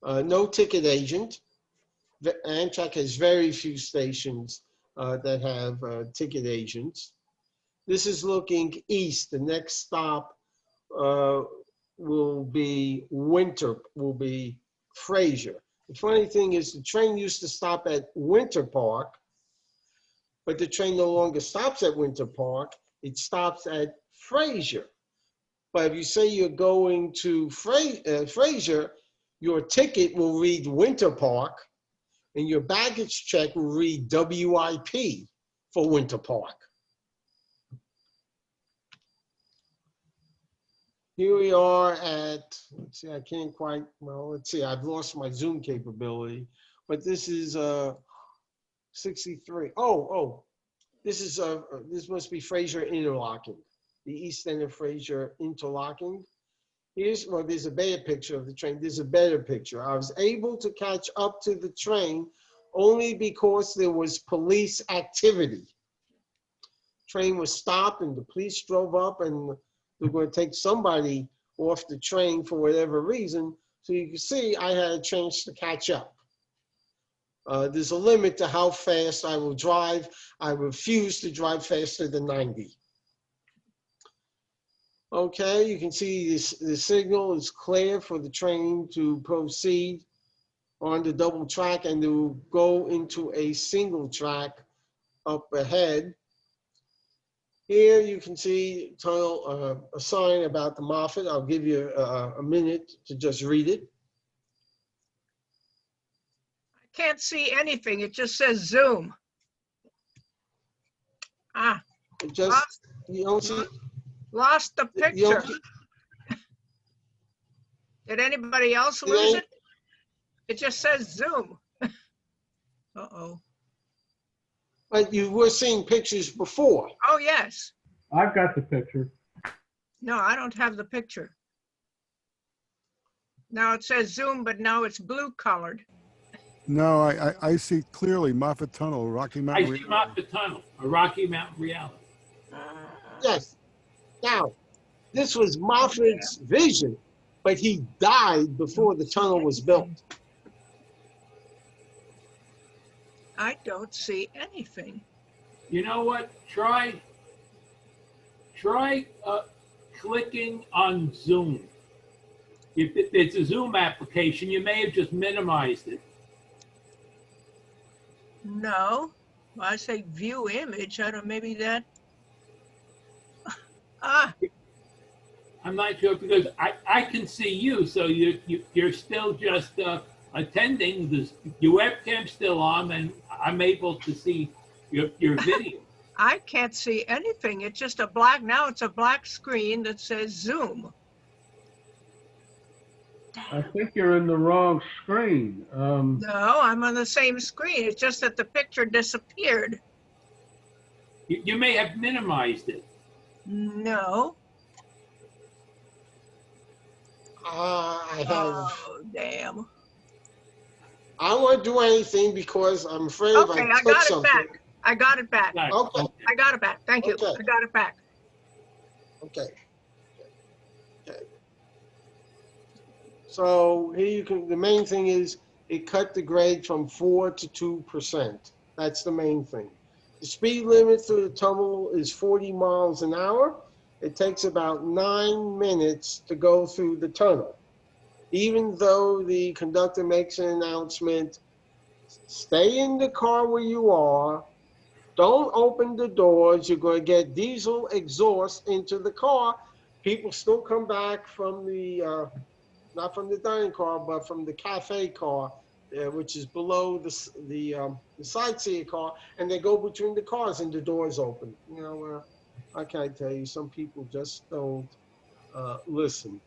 [SPEAKER 3] No ticket agent. Amtrak has very few stations that have ticket agents. This is looking east. The next stop will be Fraser. The funny thing is the train used to stop at Winter Park, but the train no longer stops at Winter Park. It stops at Fraser. But if you say you're going to Fraser, your ticket will read Winter Park and your baggage check will read WIP for Winter Park. Here we are at, let's see, I can't quite, well, let's see, I've lost my Zoom capability, but this is 63. This must be Fraser interlocking, the east end of Fraser interlocking. There's a better picture of the train. There's a better picture. I was able to catch up to the train only because there was police activity. Train was stopped and the police drove up and they're going to take somebody off the train for whatever reason. So you can see I had a chance to catch up. There's a limit to how fast I will drive. I refuse to drive faster than 90. Okay, you can see the signal is clear for the train to proceed on the double track and to go into a single track up ahead. Here you can see a sign about the Moffat. I'll give you a minute to just read it.
[SPEAKER 1] I can't see anything. It just says Zoom.
[SPEAKER 3] It just, you don't see.
[SPEAKER 1] Lost the picture. Did anybody else lose it? It just says Zoom. Uh-oh.
[SPEAKER 3] But you were seeing pictures before.
[SPEAKER 1] Oh, yes.
[SPEAKER 4] I've got the picture.
[SPEAKER 1] No, I don't have the picture. Now it says Zoom, but now it's blue colored.
[SPEAKER 5] No, I see clearly Moffat Tunnel, Rocky
[SPEAKER 6] I
[SPEAKER 5] Mountain.
[SPEAKER 6] see Moffat Tunnel, a Rocky Mountain reality.
[SPEAKER 3] Yes. Now, this was Moffat's vision, but he died before the tunnel was built.
[SPEAKER 1] I don't see anything.
[SPEAKER 6] You know what? Try clicking on Zoom. If it's a Zoom application, you may have just minimized it.
[SPEAKER 1] No. Well, I say view image. I don't, maybe that.
[SPEAKER 6] I'm not sure because I can see you, so you're still just attending. Your webcam's still on, and I'm able to see your video.
[SPEAKER 1] I can't see anything. It's just a black, now it's a black screen that says Zoom.
[SPEAKER 4] I think you're in the wrong screen.
[SPEAKER 1] No, I'm on the same screen. It's just that the picture disappeared.
[SPEAKER 6] You may have minimized it.
[SPEAKER 1] No.
[SPEAKER 3] I have.
[SPEAKER 1] Oh, damn.
[SPEAKER 3] I don't want to do anything because I'm afraid
[SPEAKER 1] Okay,
[SPEAKER 3] if I
[SPEAKER 1] I
[SPEAKER 3] click
[SPEAKER 1] got it
[SPEAKER 3] something.
[SPEAKER 1] back. I got it back.
[SPEAKER 6] Right.
[SPEAKER 3] Okay.
[SPEAKER 1] I got it back. Thank you.
[SPEAKER 3] Okay.
[SPEAKER 1] I got it back.
[SPEAKER 3] Okay. So here you can, the main thing is it cut the grade from 4 to 2%. That's the main thing. The speed limit through the tunnel is 40 miles an hour. It takes about 9 minutes to go through the tunnel. Even though the conductor makes an announcement, stay in the car where you are, don't open the doors, you're going to get diesel exhaust into the car. People still come back from the, not from the dining car, but from the cafe car, which is below the sightseeing car, and they go between the cars and the doors open. You know, I can't tell you, some people just don't listen.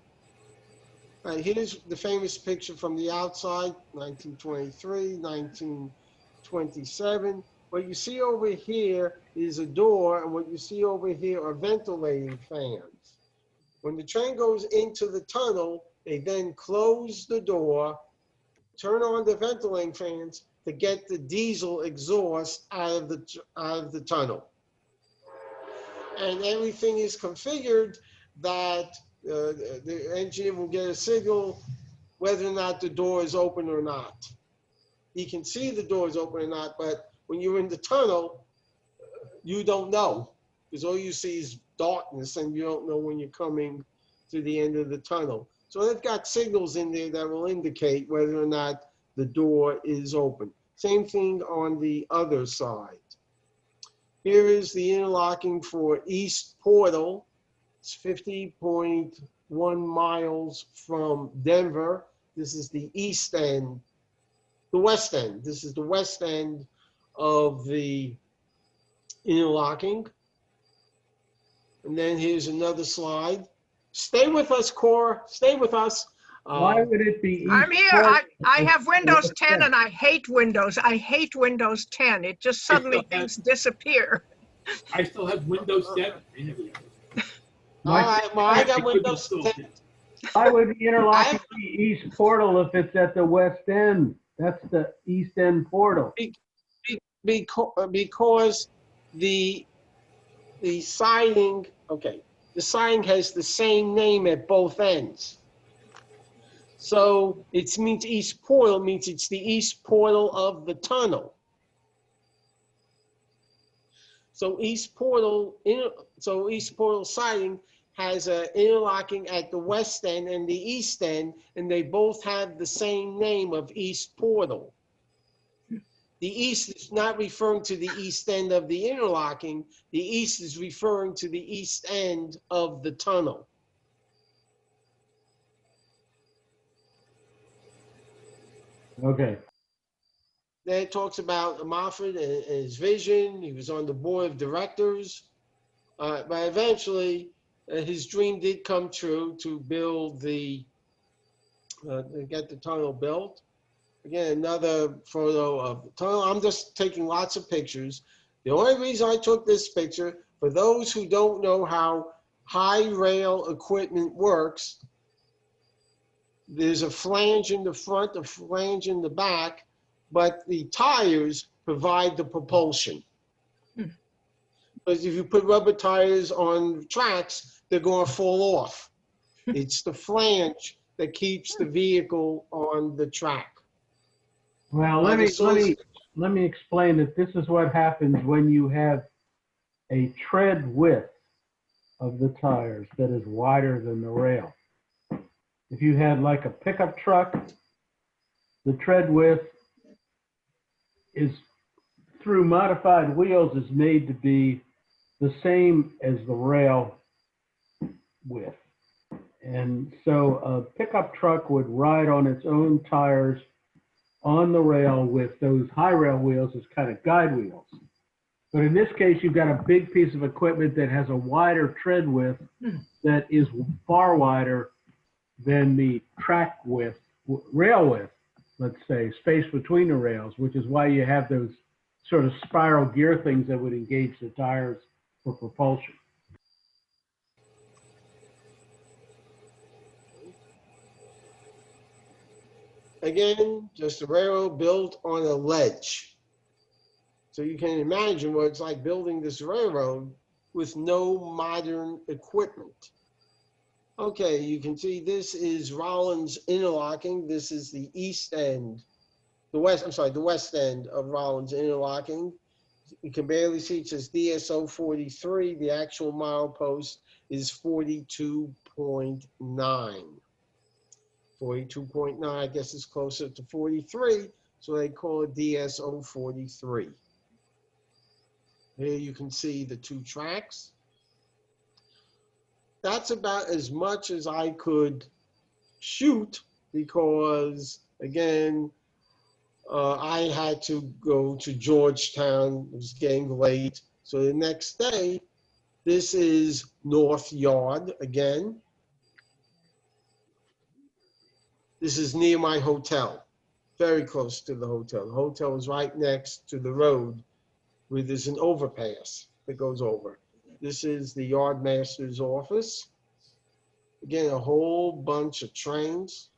[SPEAKER 3] Here's the famous picture from the outside, 1923, 1927. What you see over here is a door, and what you see over here are ventilating fans. When the train goes into the tunnel, they then close the door, turn on the ventilating fans to get the diesel exhaust out of the tunnel. And everything is configured that the engineer will get a signal whether or not the door is open or not. He can see the door is open or not, but when you're in the tunnel, you don't know, because all you see is darkness and you don't know when you're coming to the end of the tunnel. So they've got signals in there that will indicate whether or not the door is open. Same thing on the other side. Here is the interlocking for East Portal. It's 50.1 miles from Denver. This is the east end, the west end. This is the west end of the interlocking. And then here's another slide. Stay with us, Cora. Stay with us.
[SPEAKER 4] Why would it be?
[SPEAKER 1] I'm
[SPEAKER 4] East
[SPEAKER 1] here.
[SPEAKER 4] Point?
[SPEAKER 1] I have Windows 10 and I hate Windows. I hate Windows 10. It just suddenly things disappear.
[SPEAKER 6] I still have Windows 7. I never got it.
[SPEAKER 3] All right, well, I got
[SPEAKER 6] couldn't
[SPEAKER 3] Windows
[SPEAKER 6] install
[SPEAKER 3] 10.
[SPEAKER 6] it.
[SPEAKER 4] Why would the interlocking be East Portal if it's at the west end? That's the East End Portal.
[SPEAKER 3] Because the siding, okay, the siding has the same name at both ends. So it means East Portal means it's the East Portal of the tunnel. So East Portal siding has an interlocking at the west end and the east end, and they both have the same name of East Portal. The east is not referring to the east end of the interlocking. The east is referring to the east end of the tunnel.
[SPEAKER 4] Okay.
[SPEAKER 3] Then it talks about Moffat and his vision. He was on the board of directors. But eventually, his dream did come true to build to get the tunnel built. Again, another photo of the tunnel. I'm just taking lots of pictures. The only reason I took this picture, for those who don't know how high rail equipment works, there's a flange in the front, a flange in the back, but the tires provide the propulsion. Because if you put rubber tires on tracks, they're going to fall off. It's the flange that keeps the vehicle on the track.
[SPEAKER 4] Well, let me explain that this is what happens when you have a tread width of the tires that is wider than the rail. If you had like a pickup truck, the tread width is, through modified wheels, is made to be the same as the rail width. And so a pickup truck would ride on its own tires on the rail with those high rail wheels as kind of guide wheels. But in this case, you've got a big piece of equipment that has a wider tread width that is far wider than the track width, rail width, let's say, space between the rails, which is why you have those sort of spiral gear things that would engage the tires for propulsion.
[SPEAKER 3] Again, just a railroad built on a ledge. So you can imagine what it's like building this railroad with no modern equipment. Okay, you can see this is Rollins Interlocking. This is the east end, the west end of Rollins Interlocking. You can barely see it says DSO 43. The actual milepost is 42.9. 42.9, I guess it's closer to 43, so they call it DSO 43. Here you can see the two tracks. That's about as much as I could shoot because, again, I had to go to Georgetown. It was getting late. So the next day, this is North Yard again. This is near my hotel, very close to the hotel. The hotel is right next to the road where there's an overpass that goes over. This is the yard master's office. Again, a whole bunch of trains.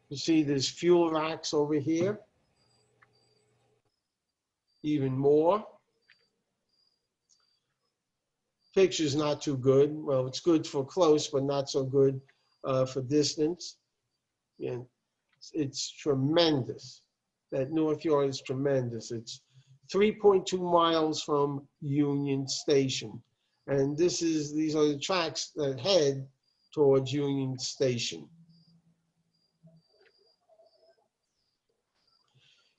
[SPEAKER 3] You see there's fuel racks over here. Even more. Picture's not too good. Well, it's good for close, but not so good for distance. And it's tremendous. That North Yard is tremendous. It's 3.2 miles from Union Station. And these are the tracks that head towards Union Station.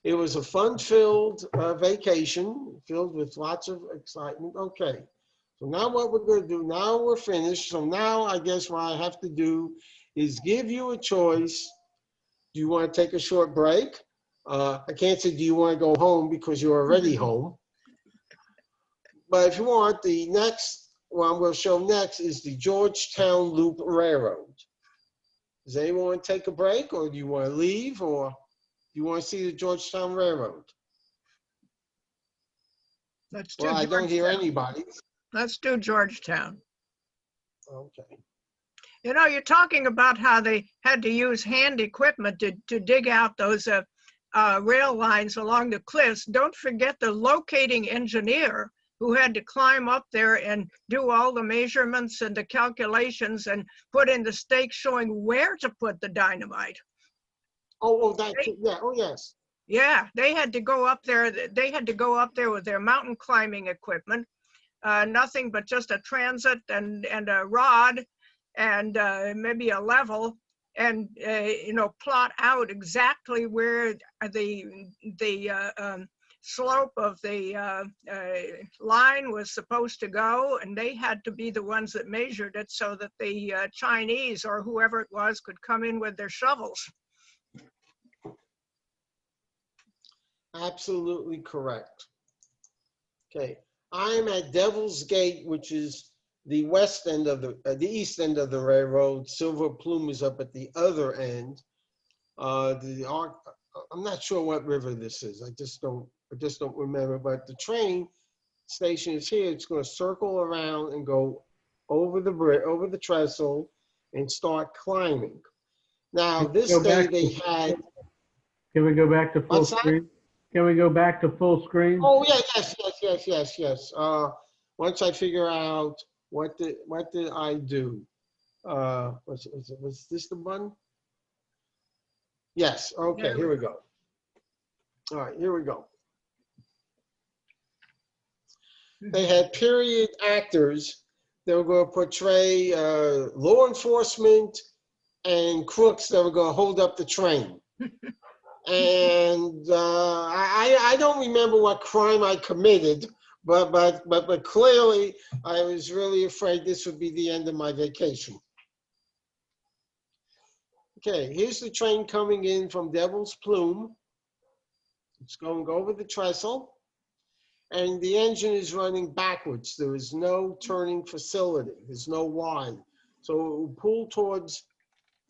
[SPEAKER 3] It was a fun-filled vacation, filled with lots of excitement. Okay, so now what we're going to do, now we're finished. So now I guess what I have to do is give you a choice. Do you want to take a short break? I can't say, do you want to go home because you're already home? But if you want, the next one we'll show next is the Georgetown Loop Railroad. Does anyone want to take a break, or do you want to leave, or do you want to see the Georgetown Railroad?
[SPEAKER 1] Let's do
[SPEAKER 3] Well, I don't hear
[SPEAKER 1] Georgetown.
[SPEAKER 3] anybody.
[SPEAKER 1] Let's do Georgetown.
[SPEAKER 3] Okay.
[SPEAKER 1] You know, you're talking about how they had to use hand equipment to dig out those rail lines along the cliffs. Don't forget the locating engineer who had to climb up there and do all the measurements and the calculations and put in the stakes showing where to put the dynamite.
[SPEAKER 3] Oh, yeah, oh, yes.
[SPEAKER 1] Yeah, they had to go up there. They had to go up there with their mountain climbing equipment, nothing but just a transit and a rod and maybe a level, and you know, plot out exactly where the slope of the line was supposed to go, and they had to be the ones that measured it so that the Chinese or whoever it was could come in with their shovels.
[SPEAKER 3] Absolutely correct. Okay, I'm at Devil's Gate, which is the west end of the east end of the railroad. Silver Plume is up at the other end. I'm not sure what river this is. I just don't remember. But the train station is here. It's going to circle around and go over the bridge, over the trestle, and start climbing. Now this day they had.
[SPEAKER 4] Can we go back to full screen? Can we go back to full screen?
[SPEAKER 3] Oh yeah, yes. Once I figure out what did I do? Was this the one? Yes. Okay. Here we go. All right. Here we go. They had period actors that were going to portray law enforcement and crooks that were going to hold up the train. And I don't remember what crime I committed, but clearly I was really afraid this would be the end of my vacation. Okay, here's the train coming in from Devil's Plume. It's going to go over the trestle, and the engine is running backwards. There is no turning facility. There's no Y. So it will pull towards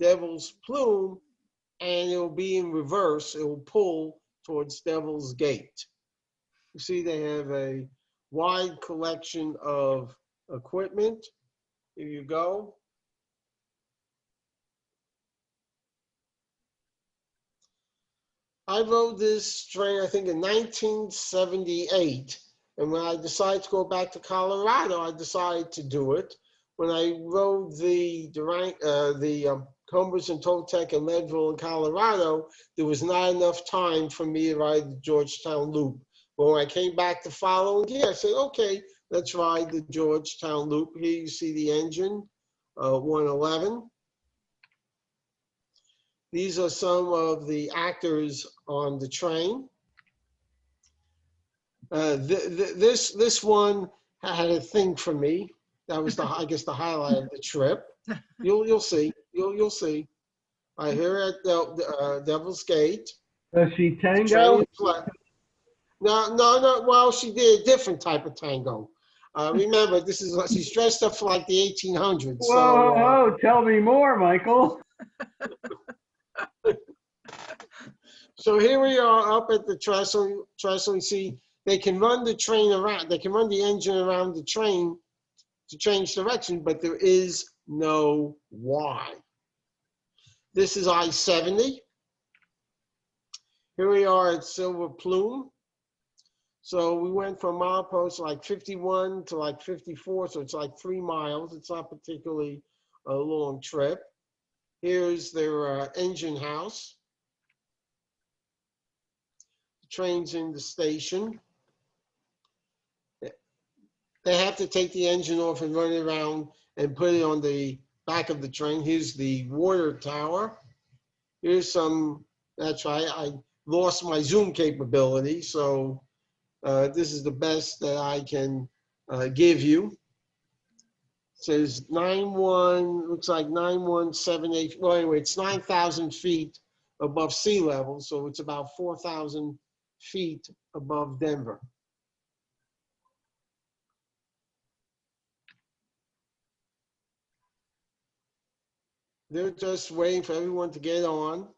[SPEAKER 3] Devil's Plume, and it will be in reverse. It will pull towards Devil's Gate. You see they have a wide collection of equipment. Here you go. I rode this train, I think, in 1978. And when I decided to go back to Colorado, I decided to do it. when I rode the Cumberland, Toltec, and Leadville in Colorado, there was not enough time for me to ride the Georgetown Loop. But when I came back the following year, I said, okay, let's ride the Georgetown Loop. Here you see the engine, 111. These are some of the actors on the train. This one had a thing for me. That was I guess the highlight of the trip. You'll see. You'll see. I hear at Devil's Gate.
[SPEAKER 4] Does she tango?
[SPEAKER 3] No. Well, she did a different type of tango. Remember, she's dressed up for like the 1800s.
[SPEAKER 4] Whoa, tell me more, Michael.
[SPEAKER 3] So here we are up at the trestle. You see, they can run the train around. They can run the engine around the train to change direction, but there is no why. This is I-70. Here we are at Silver Plume. So we went from milepost like 51 to like 54, so it's like 3 miles. It's not particularly a long trip. Here's their engine house. The train's in the station. They have to take the engine off and run it around and put it on the back of the train. Here's the water tower. Here's some, that's right, I lost my zoom capability, so this is the best that I can give you. It says 91, looks like 9178, well anyway, it's 9,000 feet above sea level, so it's about 4,000 feet above Denver. They're just waiting for everyone to get on.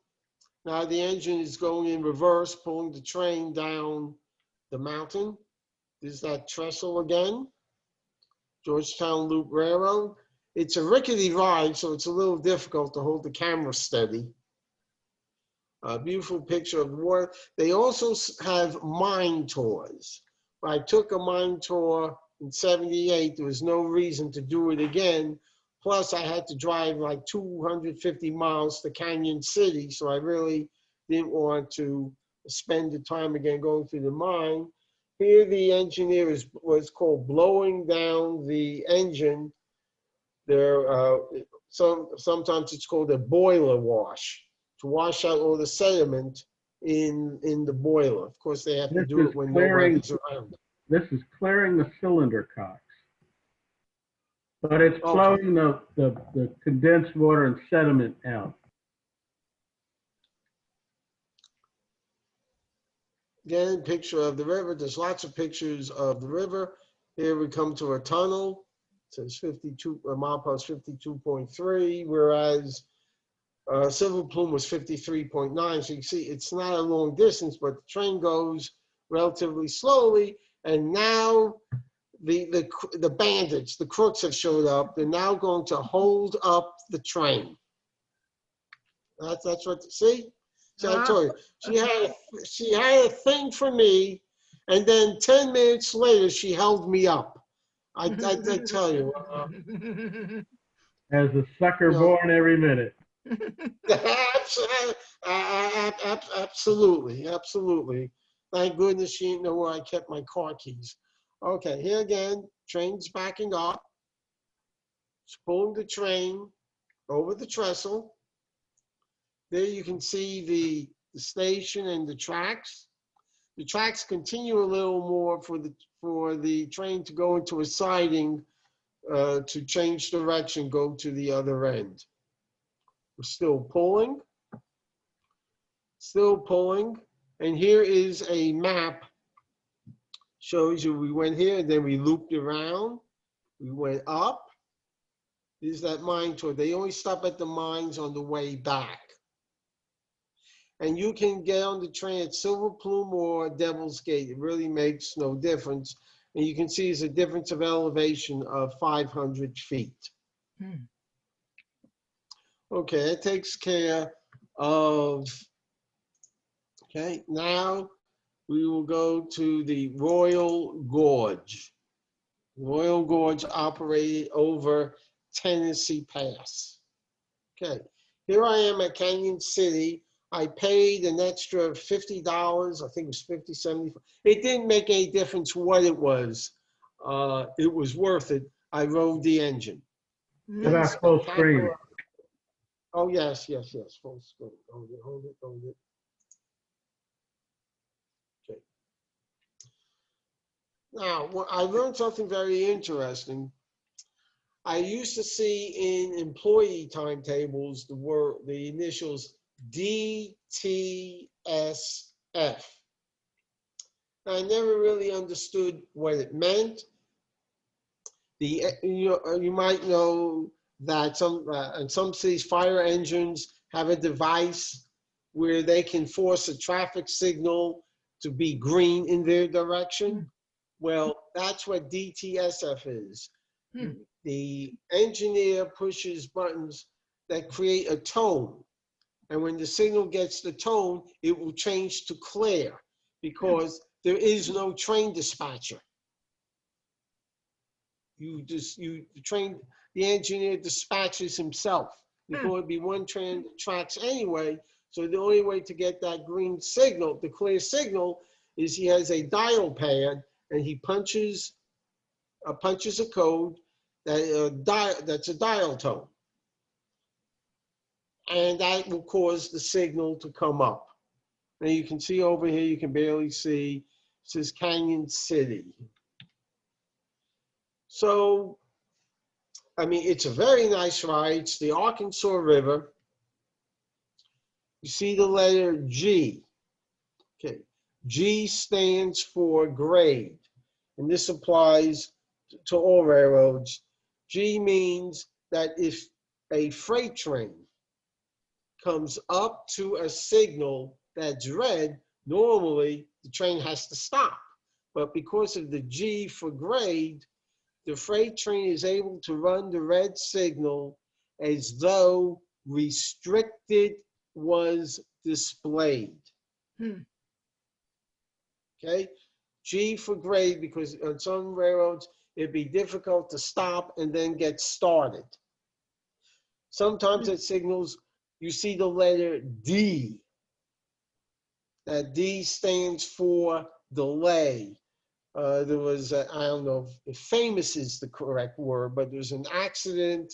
[SPEAKER 3] Now the engine is going in reverse, pulling the train down the mountain. There's that trestle again. Georgetown Loop Railroad. It's a rickety ride, so it's a little difficult to hold the camera steady. A beautiful picture of the water. They also have mine tours. When I took a mine tour in '78, there was no reason to do it again. Plus, I had to drive like 250 miles to Canyon City, so I really didn't want to spend the time again going through the mine. Here, the engineer is what's called blowing down the engine. Sometimes it's called a boiler wash, to wash out all the sediment in the boiler. Of course, they have to do it when nobody's around.
[SPEAKER 4] This is clearing the cylinder cocks. But it's flowing the condensed water and sediment out.
[SPEAKER 3] Again, picture of the river. There's lots of pictures of the river. Here we come to a tunnel. It says 52, milepost 52.3, whereas Silver Plume was 53.9. So you can see it's not a long distance, but the train goes relatively slowly. And now the bandits, the crooks have showed up. They're now going to hold up the train. That's what, see? So I told you, she had a thing for me, and then 10 minutes later, she held me up. I tell you.
[SPEAKER 4] As a sucker born every minute.
[SPEAKER 3] Absolutely. Thank goodness she didn't know where I kept my car keys. Okay, here again, train's backing up. It's pulling the train over the trestle. There you can see the station and the tracks. The tracks continue a little more for the train to go into a siding to change direction, go to the other end. We're still pulling. And here is a map. Shows you we went here, and then we looped around. We went up. There's that mine tour. They only stop at the mines on the way back. And you can get on the train at Silver Plume or Devil's Gate. It really makes no difference. And you can see there's a difference of elevation of 500 feet. Okay, that takes care of, okay, now we will go to the Royal Gorge. Royal Gorge operated over Tennessee Pass. Okay, here I am at Canyon City. I paid an extra $50, I think it was 50, 70. It didn't make any difference what it was. It was worth it. I rode the engine.
[SPEAKER 4] What about full screen?
[SPEAKER 3] Oh, yes, full screen. Hold it. Okay. Now, I learned something very interesting. I used to see in employee timetables the initials DTSF. I never really understood what it meant. You might know that in some cities, fire engines have a device where they can force a traffic signal to be green in their direction. Well, that's what DTSF is. The engineer pushes buttons that create a tone. And when the signal gets the tone, it will change to clear because there is no train dispatcher. The engineer dispatches himself. Before it'd be one train that tracks anyway. So the only way to get that green signal, the clear signal, is he has a dial pad and he punches a code that's a dial tone. And that will cause the signal to come up. And you can see over here, you can barely see, it says Canyon City. So, I mean, it's a very nice ride. It's the Arkansas River. You see the letter G. Okay, G stands for grade. And this applies to all railroads. G means that if a freight train comes up to a signal that's red, normally the train has to stop. But because of the G for grade, the freight train is able to run the red signal as though restricted was displayed. Okay, G for grade, because on some railroads, it'd be difficult to stop and then get started. Sometimes at signals, you see the letter D. That D stands for delay. There was, I don't know if famous is the correct word, but there's an accident,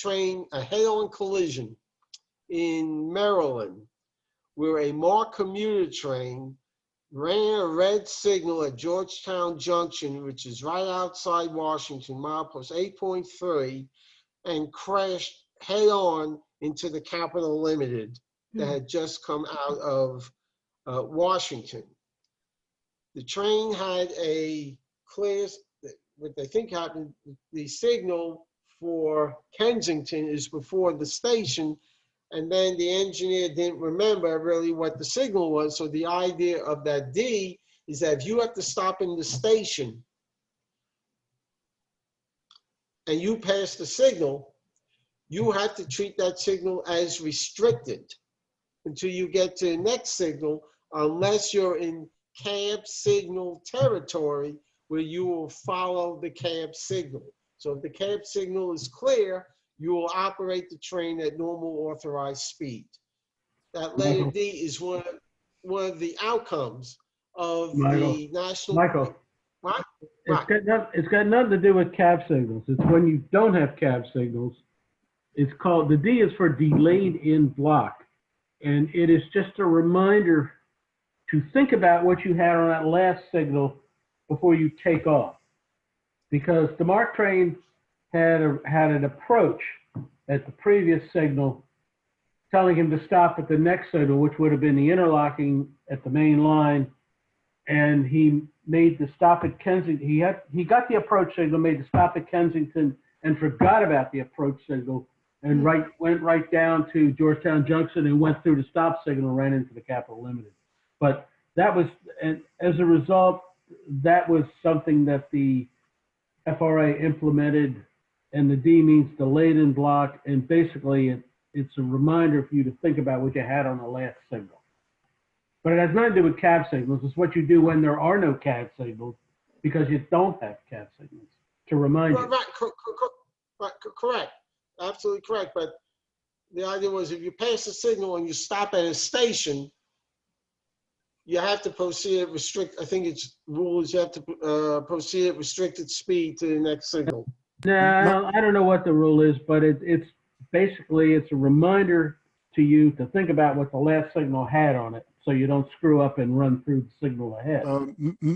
[SPEAKER 3] a head-on collision in Maryland, where a MARC commuter train ran a red signal at Georgetown Junction, which is right outside Washington, milepost 8.3, and crashed head-on into the Capital Limited that had just come out of Washington. The train had a clear, what they think happened, the signal for Kensington is before the station, and then the engineer didn't remember really what the signal was. So the idea of that D is that if you have to stop in the station and you pass the signal, you have to treat that signal as restricted until you get to the next signal, unless you're in cab signal territory where you will follow the cab signal. So if the cab signal is clear, you will operate the train at normal authorized speed. That letter D is one of the outcomes of the national.
[SPEAKER 4] Michael,
[SPEAKER 3] what?
[SPEAKER 4] It's got nothing to do with cab signals. It's when you don't have cab signals. It's called, the D is for delayed in block. And it is just a reminder to think about what you had on that last signal before you take off. Because the MARC train had an approach at the previous signal telling him to stop at the next signal, which would have been the interlocking at the main line. And he made the stop at Kensington. He got the approach signal, made the stop at Kensington, and forgot about the approach signal, and went right down to Georgetown Junction and went through the stop signal and ran into the Capital Limited. But that was, and as a result, that was something that the FRA implemented, and the D means delayed in block, and basically it's a reminder for you to think about what you had on the last signal. But it has nothing to do with cab signals. It's what you do when there are no cab signals, because you don't have cab signals, to remind you.
[SPEAKER 3] Right, correct, absolutely correct. But the idea was if you pass a signal and you stop at a station, you have to proceed at I think it's rules, you have to proceed at restricted speed to the next signal.
[SPEAKER 4] No, I don't know what the rule is, but it's basically, it's a reminder to you to think about what the last signal had on it, so you don't screw up and run through the signal ahead.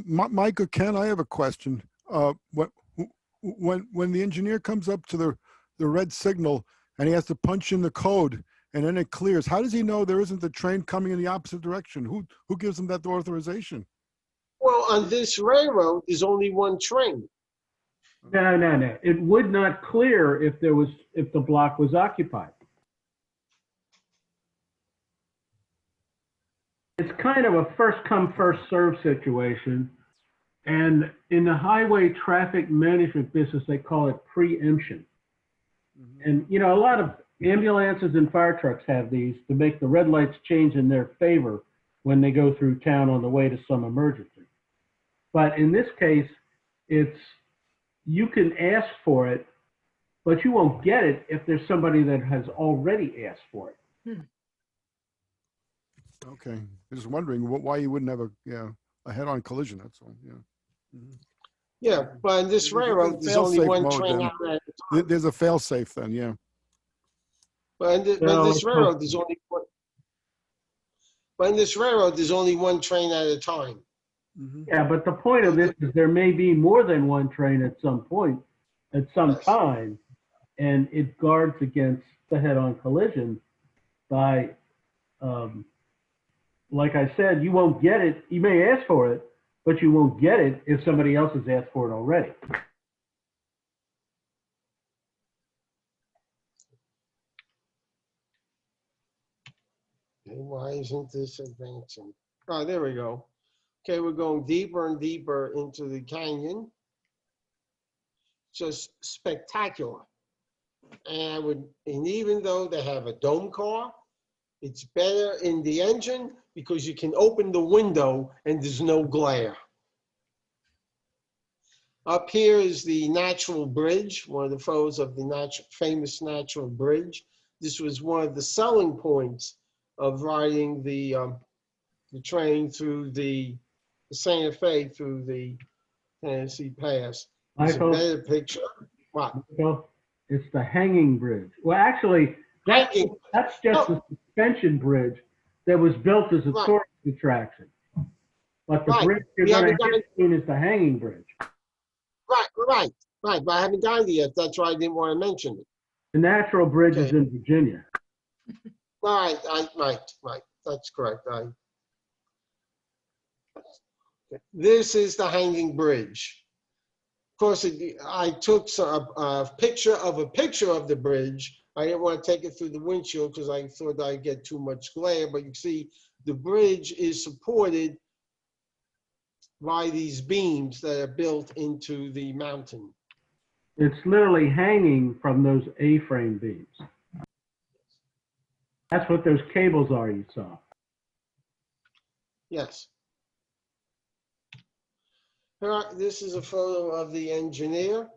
[SPEAKER 5] Mike or Ken, I have a question. When the engineer comes up to the red signal and he has to punch in the code and then it clears, how does he know there isn't a train coming in the opposite direction? Who gives him that authorization?
[SPEAKER 3] Well, on this railroad, there's only one train.
[SPEAKER 4] No. It would not clear if the block was occupied. It's kind of a first come, first serve situation. And in the highway traffic management business, they call it preemption. And, you know, a lot of ambulances and fire trucks have these to make the red lights change in their favor when they go through town on the way to some emergency. But in this case, you can ask for it, but you won't get it if there's somebody that has already asked for it.
[SPEAKER 5] Okay, I'm just wondering why you wouldn't have a head-on collision. That's all. Yeah.
[SPEAKER 3] Yeah, but in this railroad, there's only one train out at a time.
[SPEAKER 5] There's a fail-safe then. Yeah.
[SPEAKER 3] But in this railroad, there's only one. But in this railroad, there's only one train at a time.
[SPEAKER 4] Yeah, but the point of this is there may be more than one train at some point, at some time, and it guards against the head-on collision by, like I said, you won't get it. You may ask for it, but you won't get it if somebody else has asked for it already.
[SPEAKER 3] Okay, why isn't this advancing? Oh, there we go. Okay, we're going deeper and deeper into the canyon. Just spectacular. And even though they have a dome car, it's better in the engine because you can open the window and there's no glare. Up here is the natural bridge, one of the photos of the famous natural bridge. This was one of the selling points of riding the train through the Santa Fe through the Tennessee Pass. It's a better picture. What?
[SPEAKER 4] Michael, it's the hanging bridge. Well, actually, that's just a suspension bridge that was built as a tourist attraction. But the bridge you're going to get soon is the hanging bridge.
[SPEAKER 3] Right. But I haven't gotten it yet. That's why I didn't want to mention it.
[SPEAKER 4] The natural bridge is in Virginia.
[SPEAKER 3] Right. That's correct. This is the hanging bridge. Of course, I took a picture of the bridge. I didn't want to take it through the windshield because I thought I'd get too much glare, but you see the bridge is supported by these beams that are built into the mountain.
[SPEAKER 4] It's literally hanging from those A-frame beams. That's what those cables are you saw.
[SPEAKER 3] Yes. This is a photo of the engineer.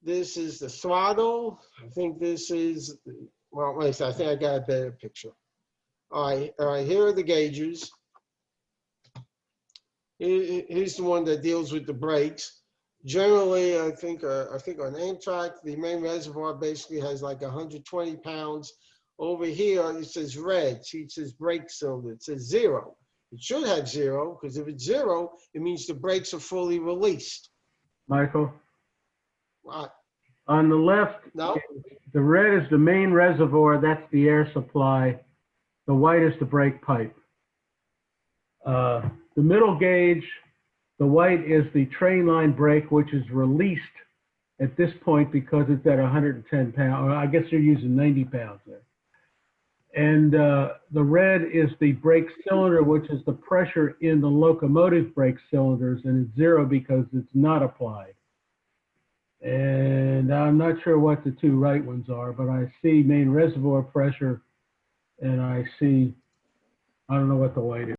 [SPEAKER 3] This is the throttle. I think this is, well, wait a second, I think I got a better picture. All right, here are the gauges. Here's the one that deals with the brakes. Generally, I think on Amtrak, the main reservoir basically has like 120 pounds. Over here, it says red. See, it says brake cylinder. It says 0. It should have 0, because if it's 0, it means the brakes are fully released.
[SPEAKER 4] Michael?
[SPEAKER 3] What?
[SPEAKER 4] On the left,
[SPEAKER 3] No?
[SPEAKER 4] the red is the main reservoir. That's the air supply. The white is the brake pipe. The middle gauge, the white is the train line brake, which is released at this point because it's at 110 pounds. I guess you're using 90 pounds there. And the red is the brake cylinder, which is the pressure in the locomotive brake cylinders, and it's 0 because it's not applied. And I'm not sure what the two right ones are, but I see main reservoir pressure, and I see, I don't know what the white is.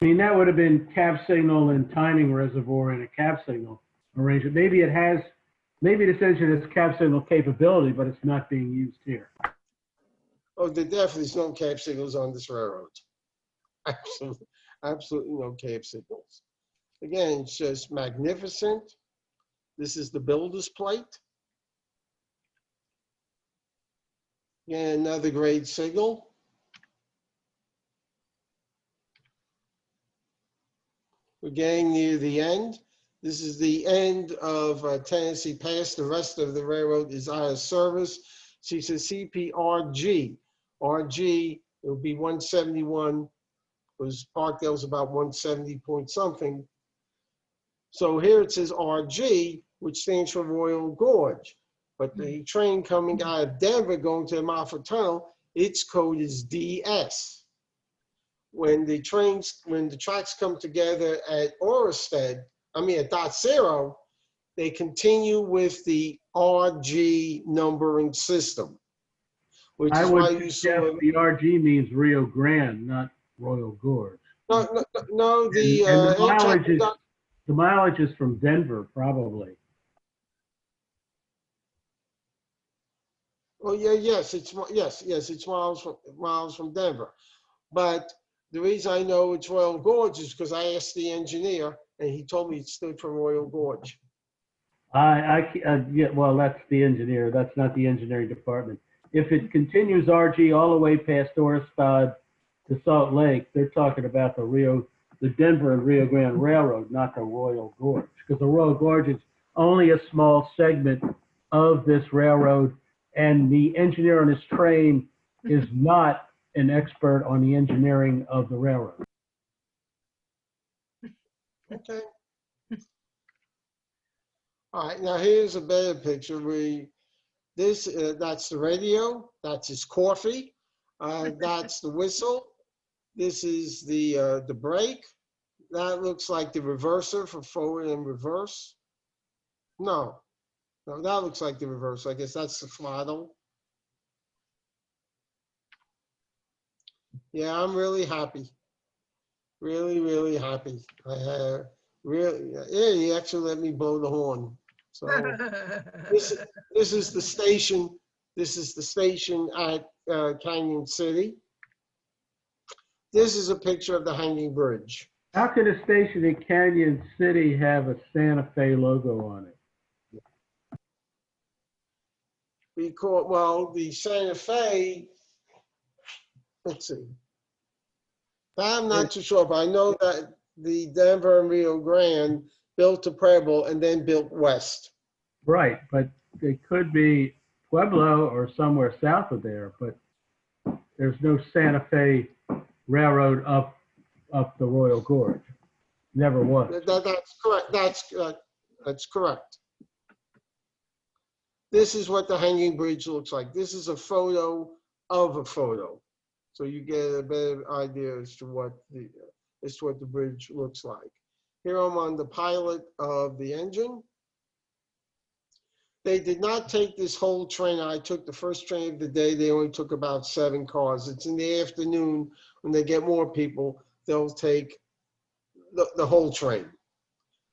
[SPEAKER 4] I mean, that would have been cab signal and timing reservoir and a cab signal arrangement. Maybe it has Maybe this engine has cab signal capability, but it's not being used here.
[SPEAKER 3] Oh, there definitely is no cab signals on this railroad. Absolutely, absolutely no cab signals. Again, it's just magnificent. This is the builder's plate. Again, another great signal. We're getting near the end. This is the end of Tennessee Pass. The rest of the railroad is out of service. She says CPRG. RG, it will be 171, because Parkdale's about 170 point something. So here it says RG, which stands for Royal Gorge. But the train coming out of Denver going to the Moffett Tunnel, its code is DS. When the tracks come together at at Dot Zero, they continue with the RG numbering system, which
[SPEAKER 4] I
[SPEAKER 3] is why
[SPEAKER 4] would
[SPEAKER 3] you
[SPEAKER 4] suggest
[SPEAKER 3] saw.
[SPEAKER 4] the RG means Rio Grande, not Royal Gorge.
[SPEAKER 3] No, the
[SPEAKER 4] And
[SPEAKER 3] Amtrak.
[SPEAKER 4] the mileage is from Denver, probably.
[SPEAKER 3] Oh yeah, yes, it's miles from Denver. But the reason I know it's Royal Gorge is because I asked the engineer, and he told me it stood for Royal Gorge.
[SPEAKER 4] Yeah, well, that's the engineer. That's not the engineering department. If it continues RG all the way past Orestad to Salt Lake, they're talking about the Denver and Rio Grande Railroad, not the Royal Gorge, because the Royal Gorge is only a small segment of this railroad, and the engineer on this train is not an expert on the engineering of the railroad.
[SPEAKER 3] Okay. All right, now here's a better picture. That's the radio. That's his coffee. That's the whistle. This is the brake. That looks like the reverser for forward and reverse. No, that looks like the reverse. I guess that's the throttle. Yeah, I'm really happy. Really, really happy. Yeah, he actually let me blow the horn. So this is the station. This is the station at Canyon City. This is a picture of the hanging bridge.
[SPEAKER 4] How could a station in Canyon City have a Santa Fe logo on it?
[SPEAKER 3] Because, well, the Santa Fe, let's see. I'm not too sure, but I know that the Denver and Rio Grande built to Pueblo and then built west.
[SPEAKER 4] Right, but it could be Pueblo or somewhere south of there, but there's no Santa Fe Railroad up the Royal Gorge. Never was.
[SPEAKER 3] That's correct. That's correct. This is what the hanging bridge looks like. This is a photo of a photo. So you get a better idea as to what the bridge looks like. Here I'm on the pilot of the engine. They did not take this whole train. I took the first train of the day. They only took about 7 cars. It's in the afternoon when they get more people, they'll take the whole train.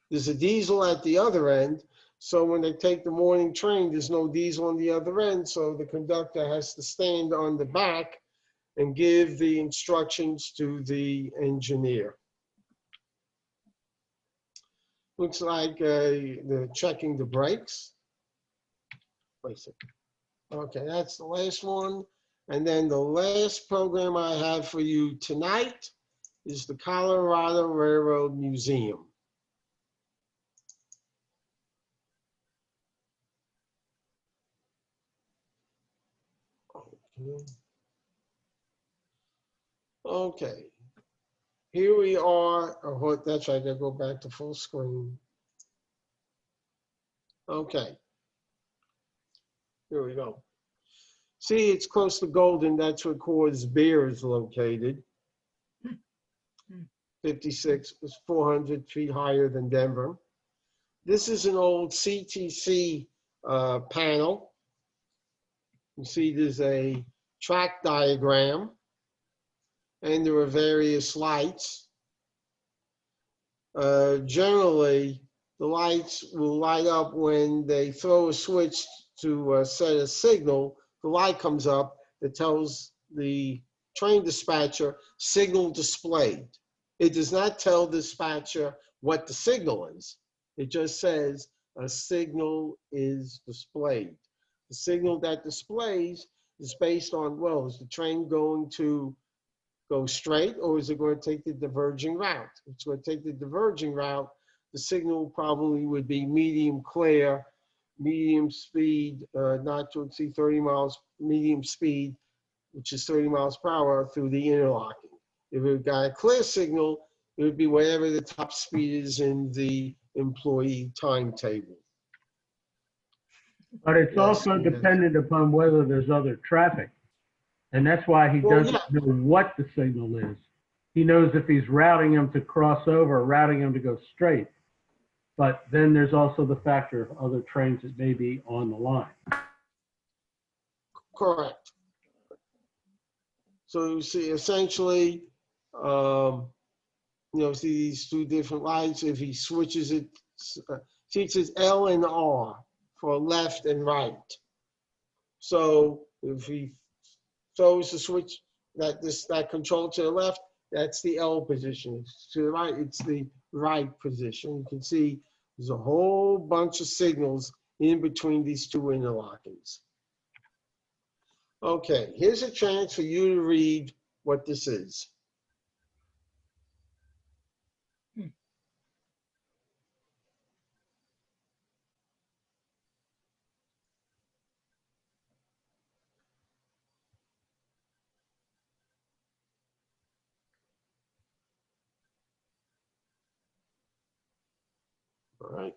[SPEAKER 3] There's a diesel at the other end. So when they take the morning train, there's no diesel on the other end. So the conductor has to stand on the back and give the instructions to the engineer. Looks like they're checking the brakes. Wait a second. Okay, that's the last one. And then the last program I have for you tonight is the Colorado Railroad Museum. Okay. Here we are. Oh, that's right. I gotta go back to full screen. Okay. Here we go. See, it's close to Golden. That's where Coors Beer is located. 56 is 400 feet higher than Denver. This is an old CTC panel. You see there's a track diagram and there are various lights. Generally, the lights will light up when they throw a switch to set a signal. The light comes up that tells the train dispatcher signal displayed. It does not tell dispatcher what the signal is. It just says a signal is displayed. The signal that displays is based on, well, is the train going to go straight or is it going to take the diverging route? If it's going to take the diverging route, the signal probably would be medium clear, medium speed, not to exceed 30 miles, medium speed, which is 30 miles per hour through the interlocking. If it got a clear signal, it would be whatever the top speed is in the employee timetable.
[SPEAKER 4] But it's
[SPEAKER 3] Yes,
[SPEAKER 4] also
[SPEAKER 3] yes.
[SPEAKER 4] dependent upon whether there's other traffic. And that's why he
[SPEAKER 3] Well,
[SPEAKER 4] doesn't know what the signal is. He knows if he's routing them to cross over or routing them to go straight. But then there's also the factor of other trains that may be on the line.
[SPEAKER 3] Correct. So you see, essentially, you know, see these two different lights. If he switches it, see it says L and R for left and right. So if he throws the switch that control to the left, that's the L position. To the right, it's the right position. You can see there's a whole bunch of signals in between these two interlockings. Okay, here's a chance for you to read what this is. All right.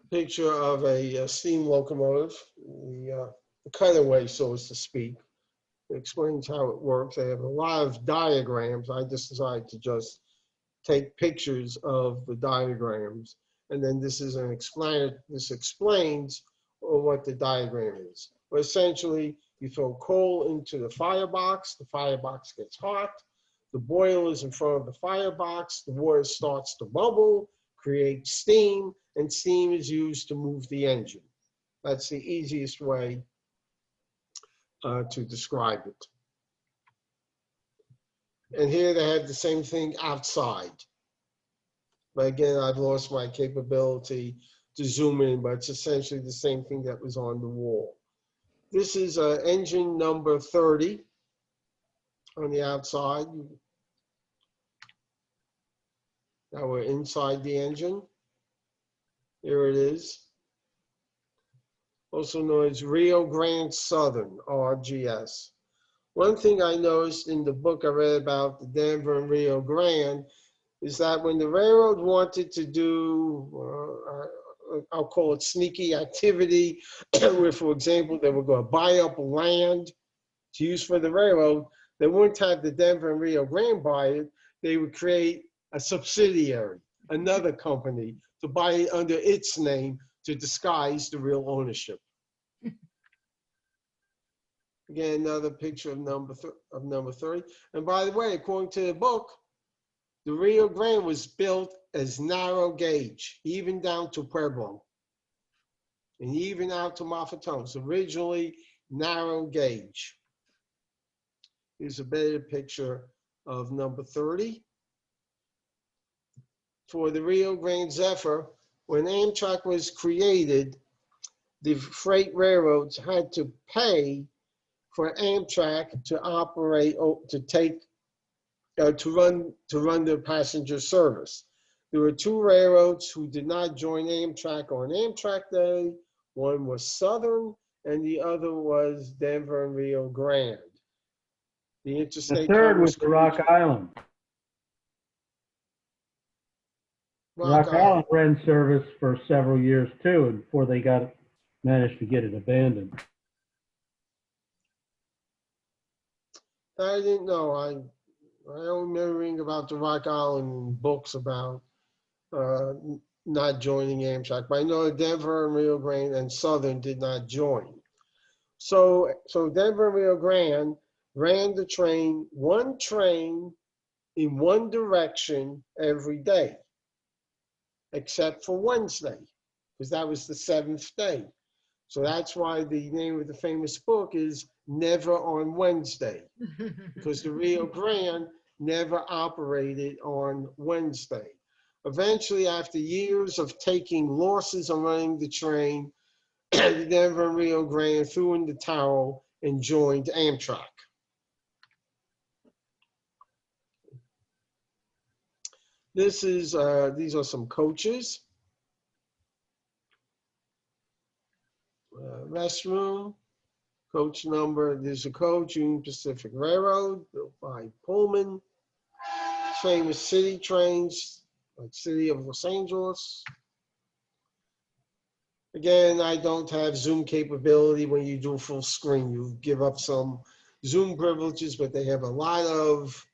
[SPEAKER 3] Picture of a steam locomotive, the cutaway, so as to speak. It explains how it works. They have a lot of diagrams. I just decided to just take pictures of the diagrams. And then this is an explainer. This explains what the diagram is. But essentially, you throw coal into the firebox gets hot. The boiler is in front of the firebox. The water starts to bubble, creates steam, and steam is used to move the engine. That's the easiest way to describe it. And here they have the same thing outside. But again, I've lost my capability to zoom in, but it's essentially the same thing that was on the wall. This is engine number 30 on the outside. Now we're inside the engine. Here it is. Also known as Rio Grande Southern, RGS. One thing I noticed in the book I read about the Denver and Rio Grande is that when the railroad wanted to do, I'll call it sneaky activity, where, for example, they were going to buy up land to use for the railroad, they wouldn't have the Denver and Rio Grande buy it. They would create a subsidiary, another company, to buy it under its name to disguise the real ownership. Again, another picture of number 30. And by the way, according to the book, the Rio Grande was built as narrow gauge, even down to Pueblo, and even out to Mafatones. Originally narrow gauge. Here's a better picture of number 30. For the Rio Grande Zephyr, when Amtrak was created, the freight railroads had to pay for Amtrak to operate, to run their passenger service. There were two railroads who did not join Amtrak on Amtrak Day. One was Southern, and the other was Denver and Rio Grande. The interstate.
[SPEAKER 4] The third was Rock Island. Rock Island ran service for several years too, and before they managed to get it abandoned.
[SPEAKER 3] I didn't know. I don't remember reading about the Rock Island books about not joining Amtrak, but I know that Denver and Rio Grande and Southern did not join. So Denver and Rio Grande ran the train, one train in one direction every day, except for Wednesday, because that was the seventh day. So that's why the name of the famous book is Never on Wednesday, because the Rio Grande never operated on Wednesday. Eventually, after years of taking losses on running the train, the Denver and Rio Grande threw in the towel and joined Amtrak. These are some coaches. Restroom, coach number, there's a coach, Union Pacific Railroad, built by Pullman. Famous city trains, like City of Los Angeles. Again, I don't have Zoom capability when you do full screen. You give up some Zoom privileges, but they have a lot of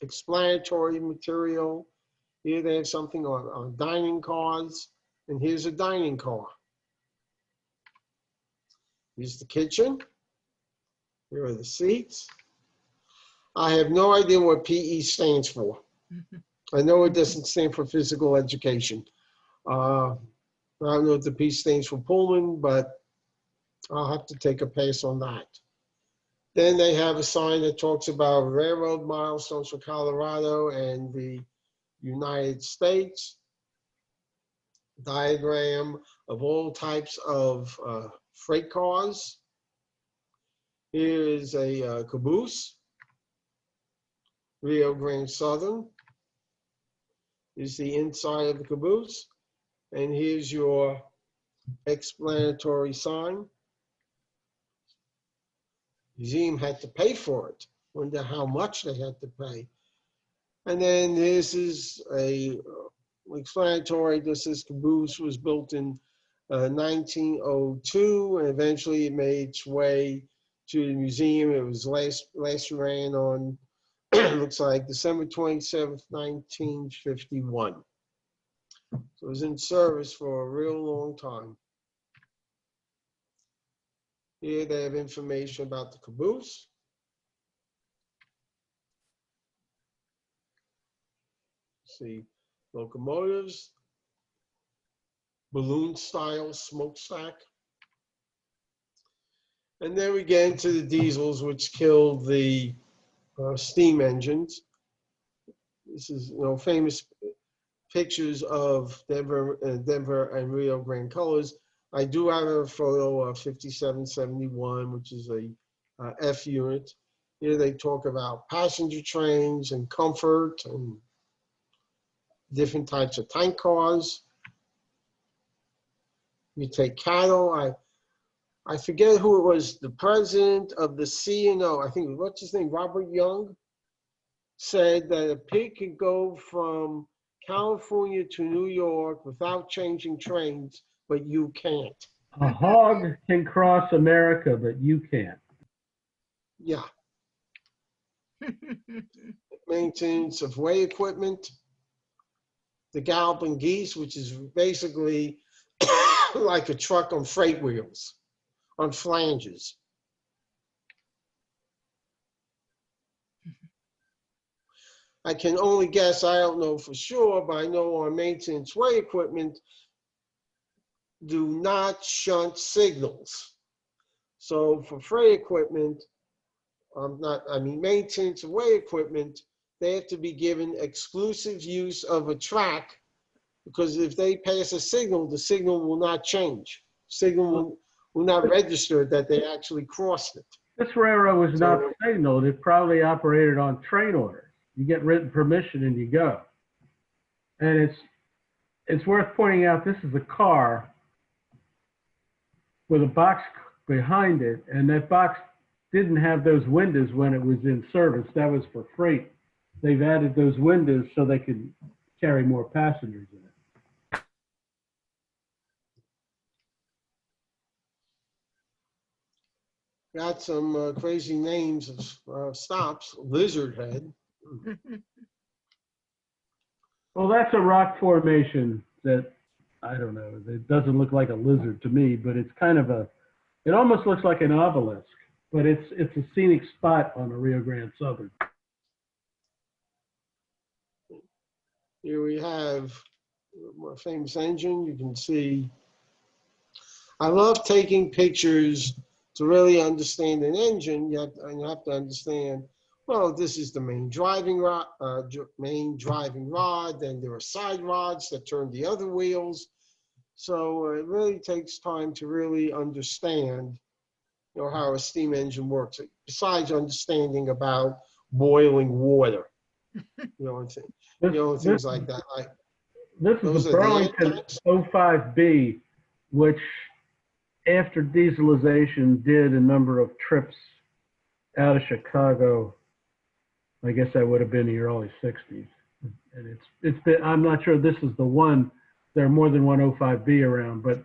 [SPEAKER 3] explanatory material. Here they have something on dining cars, and here's a dining car. Here's the kitchen. Here are the seats. I have no idea what PE stands for. I know it doesn't stand for physical education. I don't know if the P stands for Pullman, but I'll have to take a pass on that. Then they have a sign that talks about railroad milestones for Colorado and the United States. Diagram of all types of freight cars. Here is a caboose. Rio Grande Southern is the inside of the caboose. And here's your explanatory sign. Museum had to pay for it. Wonder how much they had to pay. And then this is a explanatory. This caboose was built in 1902, and eventually it made its way to the museum. It was last ran on, looks like December 27th, 1951. So it was in service for a real long time. Here they have information about the caboose. See locomotives, balloon style smokestack. And then we get into the diesels, which killed the steam engines. This is, famous pictures of Denver and Rio Grande colors. I do have a photo of 5771, which is a F unit. Here they talk about passenger trains and comfort and different types of tank cars. You take cattle. I forget who it was, the president of the C&O, I think, what's his name, Robert Young, said that a pig can go from California to New York without changing trains, but you can't.
[SPEAKER 4] A hog can cross America, but you can't.
[SPEAKER 3] Yeah. Maintenance of way equipment. The galloping geese, which is basically like a truck on freight wheels, on flanges. I can only guess, I don't know for sure, but I know on maintenance way equipment, do not shunt signals. So for freight equipment, maintenance way equipment, they have to be given exclusive use of a track, because if they pass a signal, the signal will not change. Signal will not register that they actually crossed it.
[SPEAKER 4] This railroad was not signaled. It probably operated on train orders. You get written permission and you go. And it's worth pointing out, this is a car with a box behind it, and that box didn't have those windows when it was in service. That was for freight. They've added those windows so they could carry more passengers in it.
[SPEAKER 3] Got some crazy names of stops. Lizard Head.
[SPEAKER 4] Well, that's a rock formation that, I don't know, it doesn't look like a lizard to me, but it's kind of it almost looks like an obelisk, but it's a scenic spot on the Rio Grande Southern.
[SPEAKER 3] Here we have my famous engine. You can see, I love taking pictures to really understand an engine. You have to understand, well, this is the main driving rod, then there are side rods that turn the other wheels. So it really takes time to really understand, you know, how a steam engine works, besides understanding about boiling water, things like that. Like,
[SPEAKER 4] This is
[SPEAKER 3] those
[SPEAKER 4] the
[SPEAKER 3] are the
[SPEAKER 4] Burlington
[SPEAKER 3] tanks.
[SPEAKER 4] 05B, which after dieselization did a number of trips out of Chicago. I guess that would have been the early 60s. And it's been, I'm not sure this is the one. There are more than one 05B around, but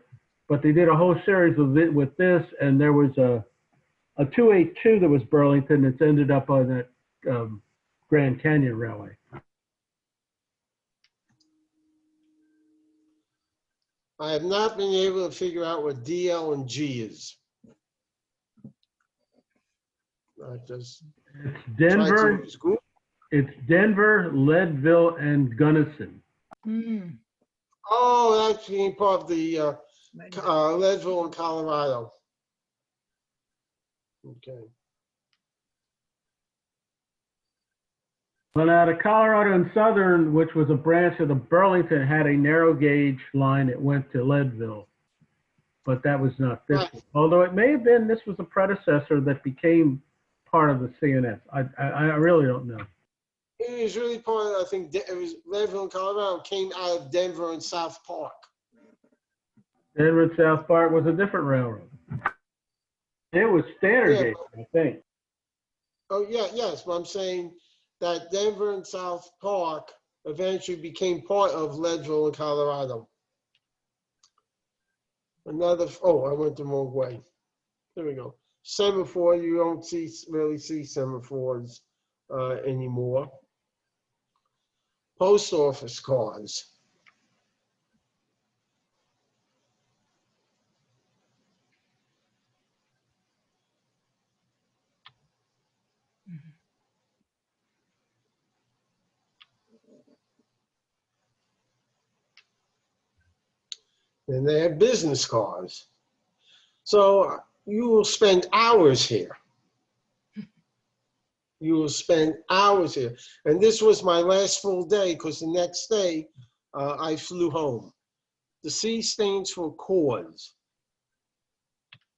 [SPEAKER 4] they did a whole series of it with this, and there was a 282 that was Burlington that's ended up on that Grand Canyon Railway.
[SPEAKER 3] I have not been able to figure out what DL and G is. I just
[SPEAKER 4] It's
[SPEAKER 3] tried
[SPEAKER 4] Denver,
[SPEAKER 3] to use Google.
[SPEAKER 4] it's Denver, Leadville, and Gunnison.
[SPEAKER 1] Hmm.
[SPEAKER 3] Oh, that's being part of the Leadville in Colorado. Okay.
[SPEAKER 4] Well, out of Colorado and Southern, which was a branch of the Burlington, had a narrow gauge line that went to Leadville, but that was not this
[SPEAKER 3] Right.
[SPEAKER 4] one. Although it may have been, this was a predecessor that became part of the CNS. I really don't know.
[SPEAKER 3] It was really part of, I think, it was Leadville in Colorado, came out of Denver and South Park.
[SPEAKER 4] Denver and South Park was a different railroad. It was standard
[SPEAKER 3] Yeah,
[SPEAKER 4] gauge, I think.
[SPEAKER 3] Oh, yeah, yes, but I'm saying that Denver and South Park eventually became part of Leadville in Colorado. Oh, I went the wrong way. There we go. Semaphore, you don't really see semaphores anymore. Post office cars. And they have business cars. So you will spend hours here. You will spend hours here. And this was my last full day because the next day I flew home. The C stands for Coors.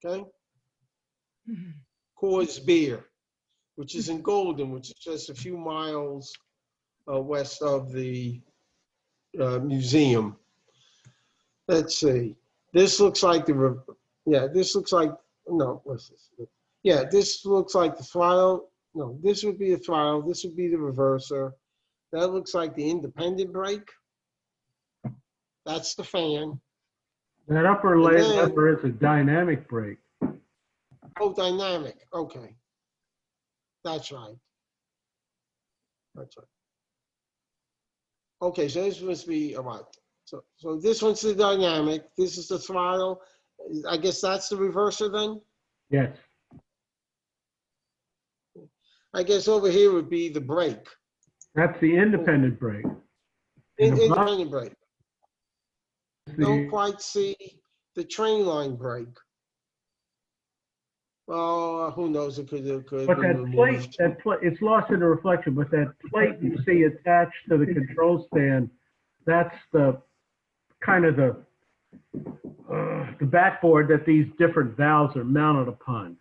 [SPEAKER 3] Okay? Coors Beer, which is in Golden, which is just a few miles west of the museum. Let's see. This looks like this looks like, no, what's this? Yeah, this looks like the throttle. No, this would be the throttle. This would be the reverser. That looks like the independent brake. That's the fan.
[SPEAKER 4] That upper lever is a dynamic brake.
[SPEAKER 3] Oh, dynamic. Okay. That's right. That's right. Okay, so this must be, all right. So this one's the dynamic. This is the throttle. I guess that's the reverser then?
[SPEAKER 4] Yes.
[SPEAKER 3] I guess over here would be the brake.
[SPEAKER 4] That's the independent brake.
[SPEAKER 3] Independent brake. Don't quite see the train line brake. Oh, who knows? It could
[SPEAKER 4] But
[SPEAKER 3] been removed.
[SPEAKER 4] that plate, it's lost in the reflection, but that plate you see attached to the control stand, that's the kind of the backboard that these different valves are mounted upon.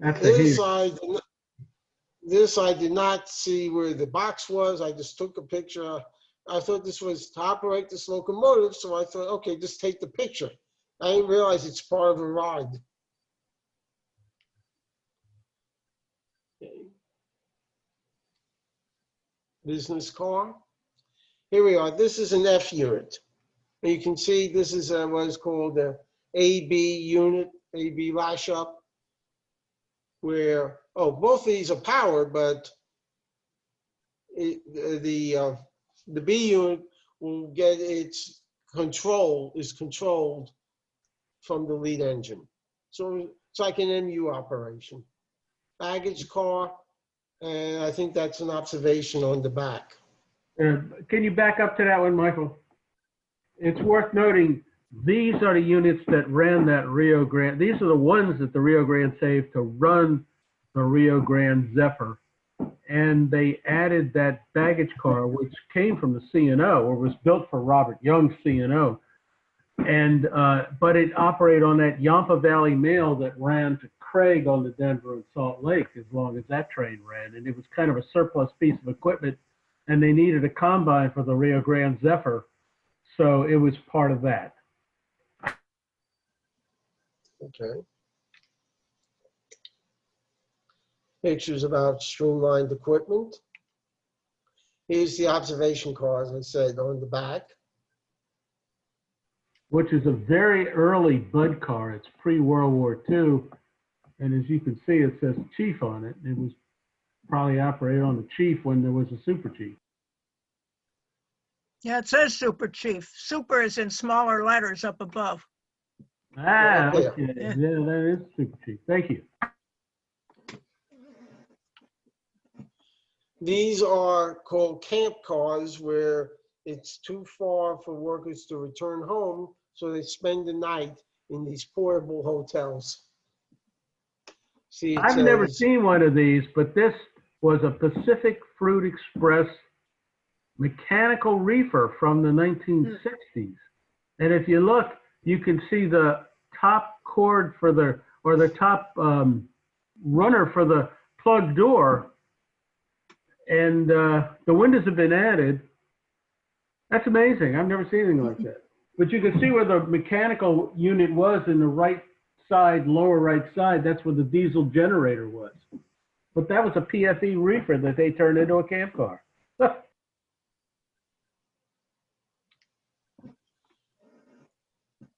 [SPEAKER 4] That's the heater.
[SPEAKER 3] This I did not see where the box was. I just took a picture. I thought this was to operate this locomotive, so I thought, okay, just take the picture. I didn't realize it's part of a ride. Okay. Business car. Here we are. This is an F unit. And you can see this is what is called the AB unit, AB lash up, where, both of these are powered, but the B unit will get its controlled from the lead engine. So It's like an MU operation. Baggage car, and I think that's an observation on the back.
[SPEAKER 4] Can you back up to that one, Michael? It's worth noting, these are the units that ran that Rio Grande. These are the ones that the Rio Grande saved to run the Rio Grande Zephyr. And they added that baggage car, which came from the C&O, or was built for Robert Young's C&O. And, but it operated on that Yampa Valley Mail that ran to Craig on the Denver and Salt Lake as long as that train ran. And it was kind of a surplus piece of equipment, and they needed a combine for the Rio Grande Zephyr. So it was part of that.
[SPEAKER 3] Okay. Pictures about streamlined equipment. Here's the observation car, as I said, on the back.
[SPEAKER 4] Which is a very early Bud car. It's pre-World War II. And as you can see, it says Chief on it. It was probably operated on the Chief when there was a Super Chief.
[SPEAKER 1] Yeah, it says Super Chief. Super is in smaller letters up above.
[SPEAKER 4] Ah,
[SPEAKER 3] Yeah.
[SPEAKER 4] okay. Yeah, that is Super Chief. Thank you.
[SPEAKER 3] These are called camp cars, where it's too far for workers to return home, so they spend the night in these portable hotels. See,
[SPEAKER 4] I've never seen one of these, but this was a Pacific Fruit Express mechanical reefer from the 1960s. And if you look, you can see the top cord for the, or the top runner for the plug door. And the windows have been added. That's amazing. I've never seen anything like that. But you can see where the mechanical unit was in the right side, lower right side. That's where the diesel generator was. But that was a PFE reefer that they turned into a camp car.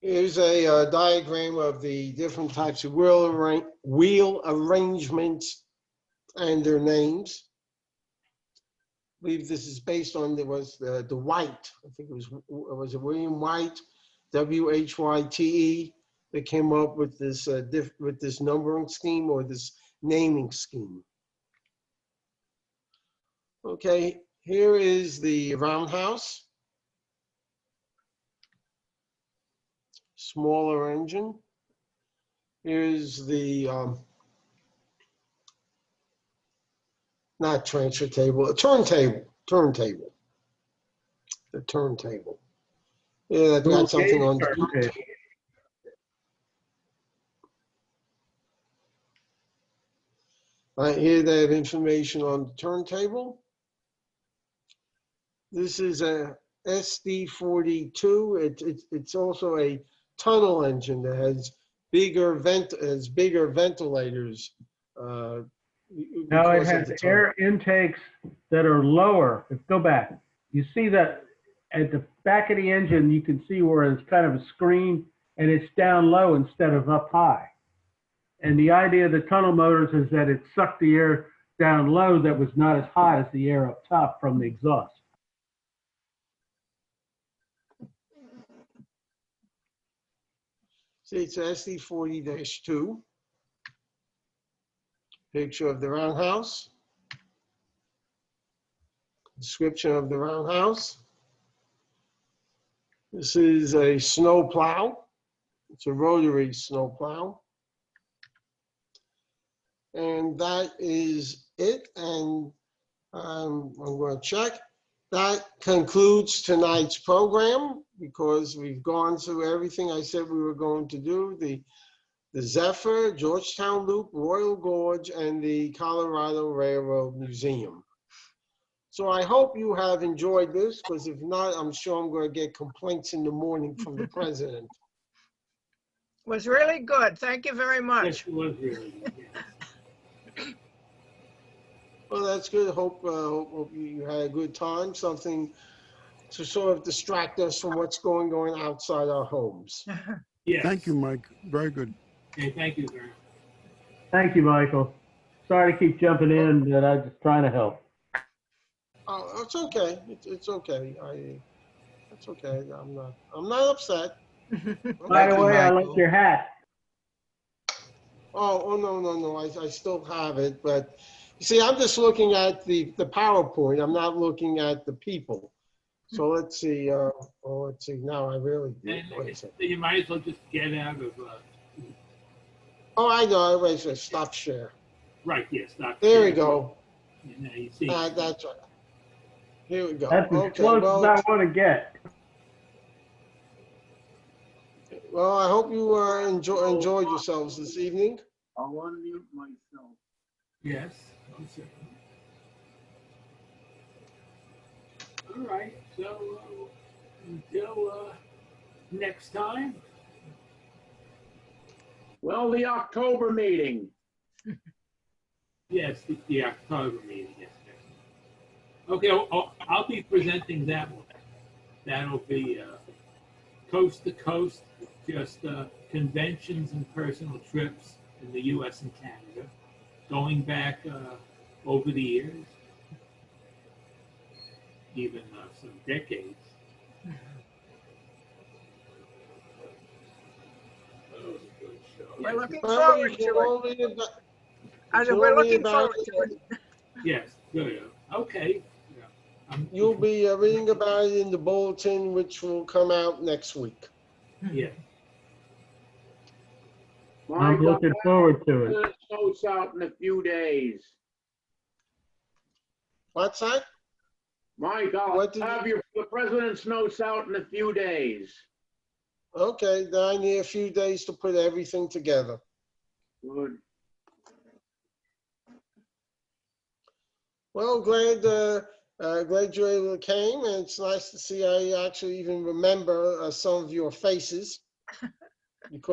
[SPEAKER 3] Here's a diagram of the different types of wheel arrangements and their names. I believe this is based on, there was the White, I think it was William White, W-H-Y-T-E, that came up with this numbering scheme, or this naming scheme. Okay, here is the roundhouse. Smaller engine. Here's the, not transfer table, a turntable. The turntable. Yeah, that's got something on the turntable. Right here, they have information on the turntable. This is a SD42. It's also a tunnel engine that has bigger ventilators.
[SPEAKER 4] No, it has air intakes that are lower. Go back. You see that at the back of the engine, you can see where it's kind of a screen, and it's down low instead of up high. And the idea of the tunnel motors is that it sucked the air down low that was not as hot as the air up top from the exhaust.
[SPEAKER 3] See, it's SD40-2. Picture of the roundhouse. Description of the roundhouse. This is a snow plow. It's a rotary snow plow. And that is it. And I'm going to check. That concludes tonight's program, because we've gone through everything I said we were going to do. The Zephyr, Georgetown Loop, Royal Gorge, and the Colorado Railroad Museum. So I hope you have enjoyed this, because if not, I'm sure I'm going to get complaints in the morning from the president.
[SPEAKER 1] It was really good. Thank you very much.
[SPEAKER 6] Yes, it was really good. Yeah.
[SPEAKER 3] Well, that's good. Hope you had a good time. Something to sort of distract us from what's going on outside our homes.
[SPEAKER 6] Yes.
[SPEAKER 5] Thank you, Mike. Very good.
[SPEAKER 6] Okay, thank you, sir.
[SPEAKER 4] Thank you, Michael. Sorry to keep jumping in, but I'm just trying to help.
[SPEAKER 3] Oh, it's okay. It's okay. It's okay. I'm not upset.
[SPEAKER 4] By the way, I
[SPEAKER 3] Michael.
[SPEAKER 4] like your hat.
[SPEAKER 3] Oh, no, I still have it, but you see, I'm just looking at the PowerPoint. I'm not looking at the people. So let's see, now I really do.
[SPEAKER 6] And
[SPEAKER 3] Wait a second.
[SPEAKER 6] you might as well just get out of,
[SPEAKER 3] Oh, I know, wait a second, stop share.
[SPEAKER 6] right, yes.
[SPEAKER 3] There we go.
[SPEAKER 6] Now you see.
[SPEAKER 3] That's right. Here we go.
[SPEAKER 4] That's as
[SPEAKER 3] Okay,
[SPEAKER 4] close as
[SPEAKER 3] well,
[SPEAKER 4] I want to get.
[SPEAKER 3] I hope you enjoyed yourselves this evening.
[SPEAKER 4] I'll unmute myself.
[SPEAKER 6] Yes. One second. All right, so until next time.
[SPEAKER 7] Well, the October meeting.
[SPEAKER 6] Yes, the October meeting, yes. Okay, I'll be presenting that one. That'll be coast to coast, just conventions and personal trips in the US and Canada, going back over the years, even some decades. That was a good show.
[SPEAKER 1] We're looking
[SPEAKER 3] Well,
[SPEAKER 1] forward
[SPEAKER 3] you
[SPEAKER 1] to
[SPEAKER 3] can
[SPEAKER 1] it.
[SPEAKER 3] all read about-
[SPEAKER 1] I said,
[SPEAKER 3] you'll
[SPEAKER 1] we're
[SPEAKER 3] read
[SPEAKER 1] looking
[SPEAKER 3] about
[SPEAKER 1] forward to it.
[SPEAKER 6] Yes, good. Okay. Yeah.
[SPEAKER 3] You'll be reading about it in the bulletin, which will come out next week.
[SPEAKER 6] Yeah.
[SPEAKER 4] I'm looking forward to it.
[SPEAKER 7] The snow's out in a few days.
[SPEAKER 3] What's that?
[SPEAKER 7] Mike, I'll
[SPEAKER 3] What did you-
[SPEAKER 7] have the president's notes out in a few days.
[SPEAKER 3] Okay, then I need a few days to put everything together.
[SPEAKER 7] Good.
[SPEAKER 3] Well, glad you able to came, and it's nice to see I actually even remember some of your faces. Because